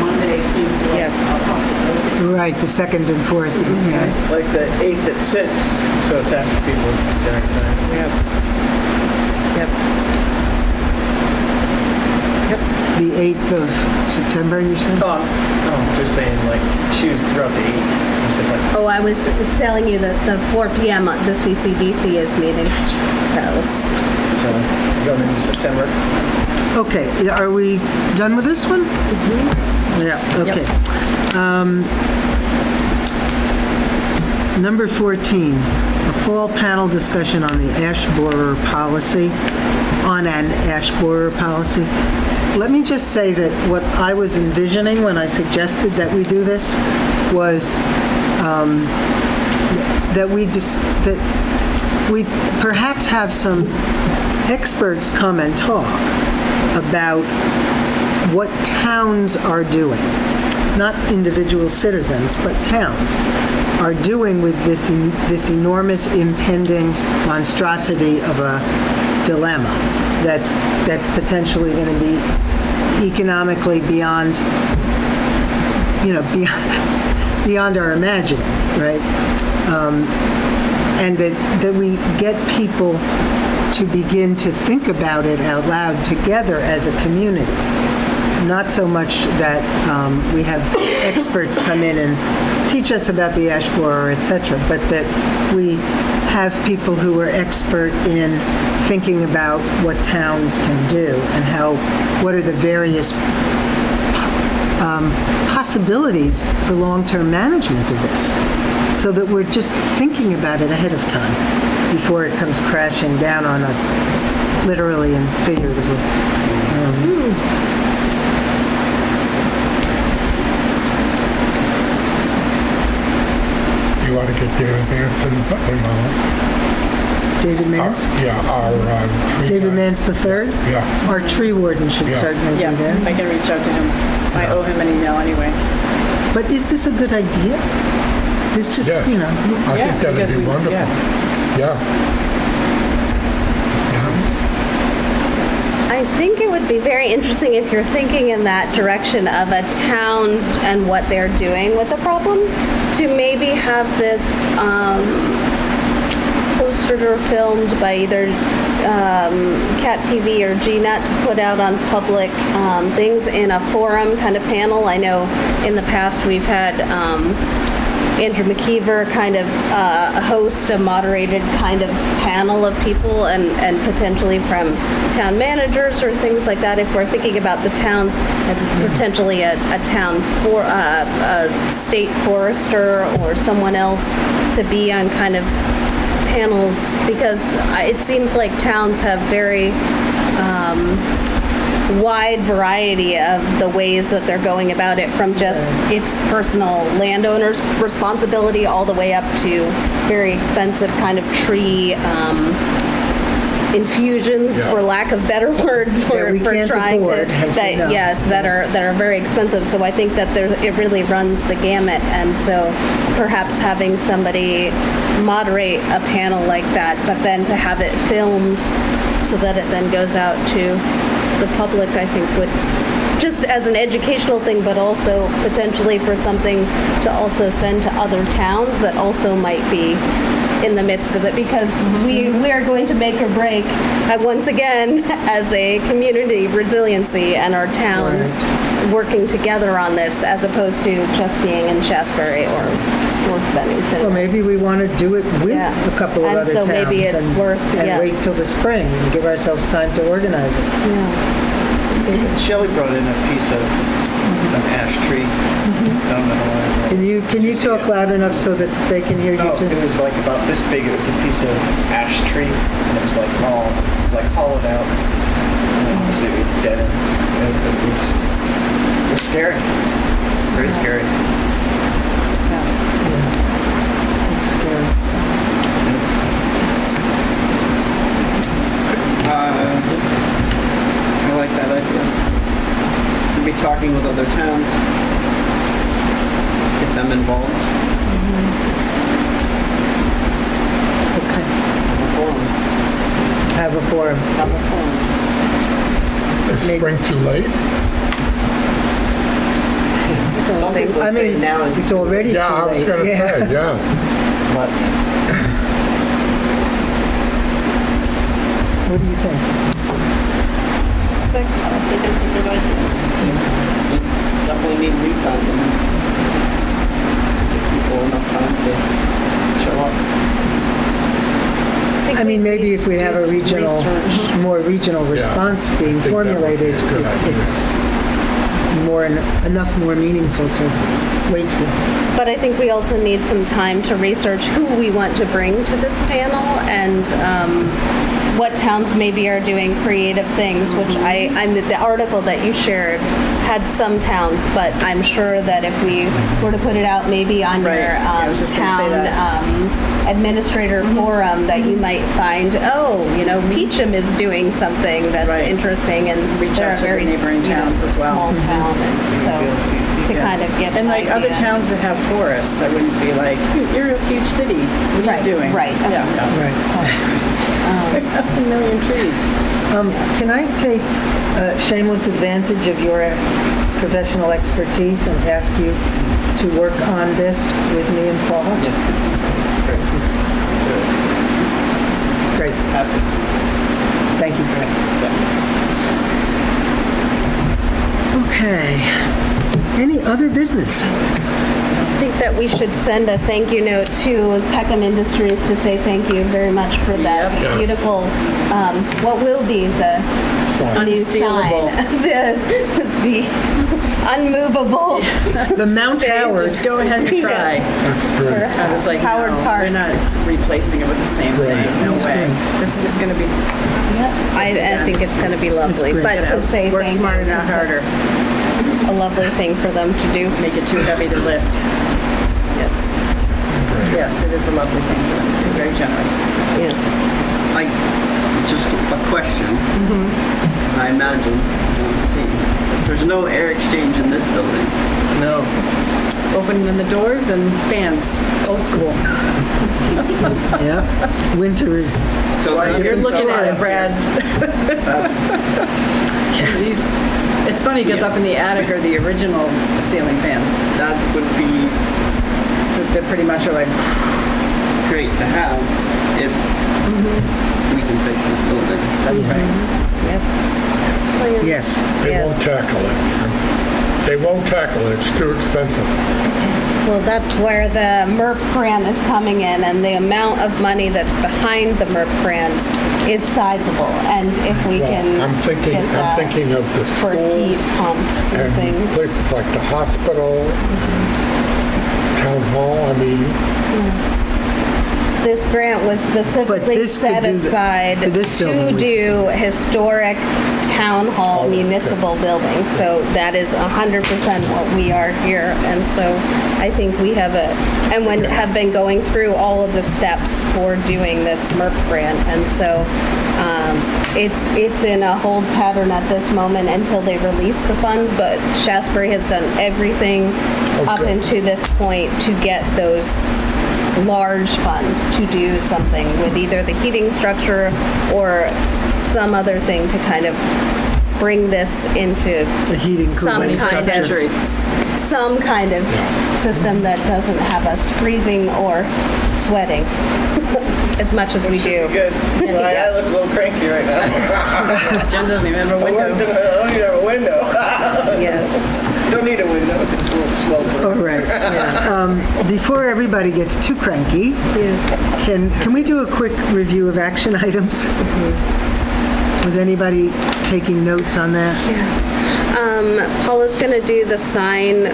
Monday seems like Yeah. a possibility. Right, the 2nd and 4th, yeah. Like the 8th at 6, so it's after people dinner time. Yep. Yep. The 8th of September, you said? Oh, I'm just saying, like, choose throughout the 8th. I said, like, Oh, I was telling you that the 4 p.m. the CCDC is meeting. That was, so going into September. Okay, are we done with this one? Yeah, okay. Number 14, a fall panel discussion on the ash borer policy, on an ash borer policy. Let me just say that what I was envisioning when I suggested that we do this was that we perhaps have some experts come and talk about what towns are doing, not individual citizens, but towns are doing with this enormous impending monstrosity of a dilemma that's potentially going to be economically beyond our imagining, right? And that we get people to begin to think about it out loud together as a community. Not so much that we have experts come in and teach us about the ash borer, et cetera, but that we have people who are expert in thinking about what towns can do and what are the various possibilities for long-term management of this, so that we're just thinking about it ahead of time before it comes crashing down on us, literally and figuratively. Do you want to get David Manson involved? David Mance? Yeah, our tree David guy. Mance III? Yeah. Our tree warden should Yeah. certainly Yeah, be there. I can reach out to him. I owe him an email anyway. But is this a good idea? This just, Yes. I Yeah, think that because would be we- wonderful. yeah. Yeah. I think it would be very interesting if you're thinking in that direction of a towns and what they're doing with the problem, to maybe have this posted or filmed by either Cat TV or GNet to put out on public things in a forum kind of panel. I know in the past we've had Andrew McKeever kind of host a moderated kind of panel of people and potentially from town managers or things like that. If we're thinking about the towns and potentially a town for a state forester or someone else to be on kind of panels, because it seems like towns have very wide variety of the ways that they're going about it, from just its personal landowner's responsibility all the way up to very expensive kind of tree infusions, Yeah. for lack of better word, for, we for can't trying afford, to as we know. that are very expensive. So I think that it really runs the gamut, and so perhaps having somebody moderate a panel like that, but then to have it filmed so that it then goes out to the public, I think would, just as an educational thing, but also potentially for something to also send to other towns that also might be in the midst of it, because we are going to make or break, once again, as a community, resiliency and our towns working together on this, as opposed to just being in Shaftsbury or North Bennington. Or maybe we want to do it with Yeah. a couple of And other so towns. maybe it's worth, and yes. wait till the spring and give ourselves time to organize it. Shelley brought in a piece of an ash tree down at the library. Can you talk loud enough so that they can hear No, you too? it was like about this big. It was a piece of ash tree, and it was like all like hollowed out. And obviously, it was dead. It was scary. It was very scary. It's scary. I like that idea. We'll be talking with other towns, get them involved. Okay. Have a forum. Have a forum. Is spring too late? Some people I say mean, now is it's already too late. Yeah, I was going to say, yeah. But What do you think? I think it's a good idea. We definitely need lead time to give people enough time to show up. I mean, maybe if we have a regional, more regional response being think that would be a formulated, good idea. it's enough more meaningful to wait for. But I think we also need some time to research who we want to bring to this panel and what towns maybe are doing creative things, which the article that you shared had some towns, but I'm sure that if we were to put it out maybe on Right. your Yeah, I was just gonna say town that. administrator forum, that you might find, Peacham is doing something that's Right. interesting, and Reach they're out a to the very neighboring towns as well. small town, and so to kind of get And an like other idea. towns that have forest, I wouldn't be like, you're a huge city. What are Right, you doing? right. Yeah. A million trees. Can I take shameless advantage of your professional expertise and ask you to work on this with me and Paula? Great. Happy. Thank you, Brad. Okay. Any other business? I think that we should send a thank you note to Peckham Industries to say thank you very much for that Yes. beautiful, what will be the new Unstealable. sign, the unmovable. The Mount Howard. Just go ahead and try. That's brilliant. I was like, Howard no, Park. we're not replacing it with the same thing. No That's way. great. This is just going to be I think it's going to be lovely, great. but to say work thank smarter, you, not 'cause harder. that's a lovely thing for them to do. Make it too heavy to lift. Yes, Yes, it is a lovely thing for them. They're very generous. yes. Just a question. I imagine, there's no air exchange in this building. No. Opening the doors and fans. Old school. Yeah. Winter is So You're looking at it, Brad. It's funny because up in the attic are the original ceiling fans. That would be They pretty much are like, great to have if we can fix this building. that's right. Yep. yes. They Yes. won't tackle it. They won't tackle it. It's too expensive. Well, that's where the MERP grant is coming in, and the amount of money that's behind the MERP grants is sizable. And if we can I'm thinking get that of the for heat schools pumps and and things. places like the hospital, town hall. I mean, This grant was specifically this could set do that aside for this to building. do historic town hall municipal buildings. So that is 100% what we are here. And so I think we have have been going through all of the steps for doing this MERP grant. And so it's in a hold pattern at this moment until they release the funds, but Shaftsbury has done everything up Okay. until this point to get those large funds to do something with either the heating structure or some other thing to kind of bring this into The heating, some cooling kind structure. of some kind of system that doesn't have us freezing or sweating as much as we do. Good. I Yes. look a little cranky right now. Jen doesn't even have a I window. don't even have a window. Yes. Don't need a window, it's just a little swelter. All right. Yeah. Before everybody gets too cranky, Yes. can we do a quick review of action items? Was anybody taking notes on that? Yes. Paula's going to do the sign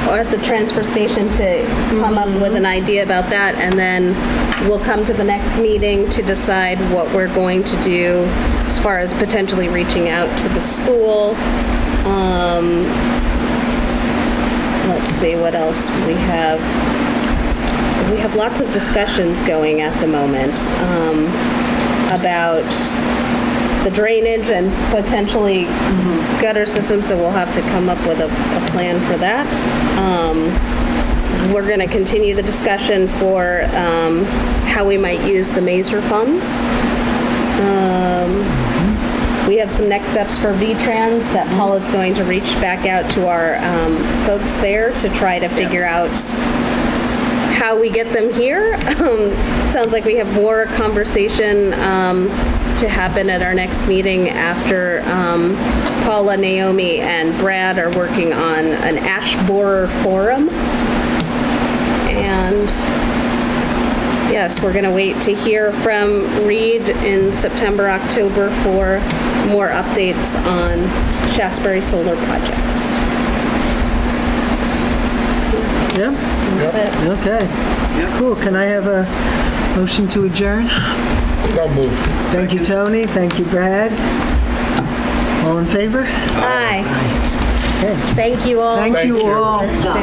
or at the transfer station to come up with an idea about that, and then we'll come to the next meeting to decide what we're going to do as far as potentially reaching out to the school. Let's see what else we have. We have lots of discussions going at the moment about the drainage and potentially gutter systems, so we'll have to come up with a plan for that. We're going to continue the discussion for how we might use the Mazer funds. We have some next steps for V-Trans that Paul is going to reach back out to our folks there to try to figure out how we get them here. Sounds like we have more conversation to happen at our next meeting after Paula, Naomi, and Brad are working on an ash borer forum. And yes, we're going to wait to hear from Reed in September, October for more updates on Shaftsbury Solar Project. Yep. That's it. Okay. Cool. Can I have a motion to adjourn? So moved. Thank you, Tony. Thank you, Brad. All in favor? Aye. Okay. Thank you all. Thank you all. for staying.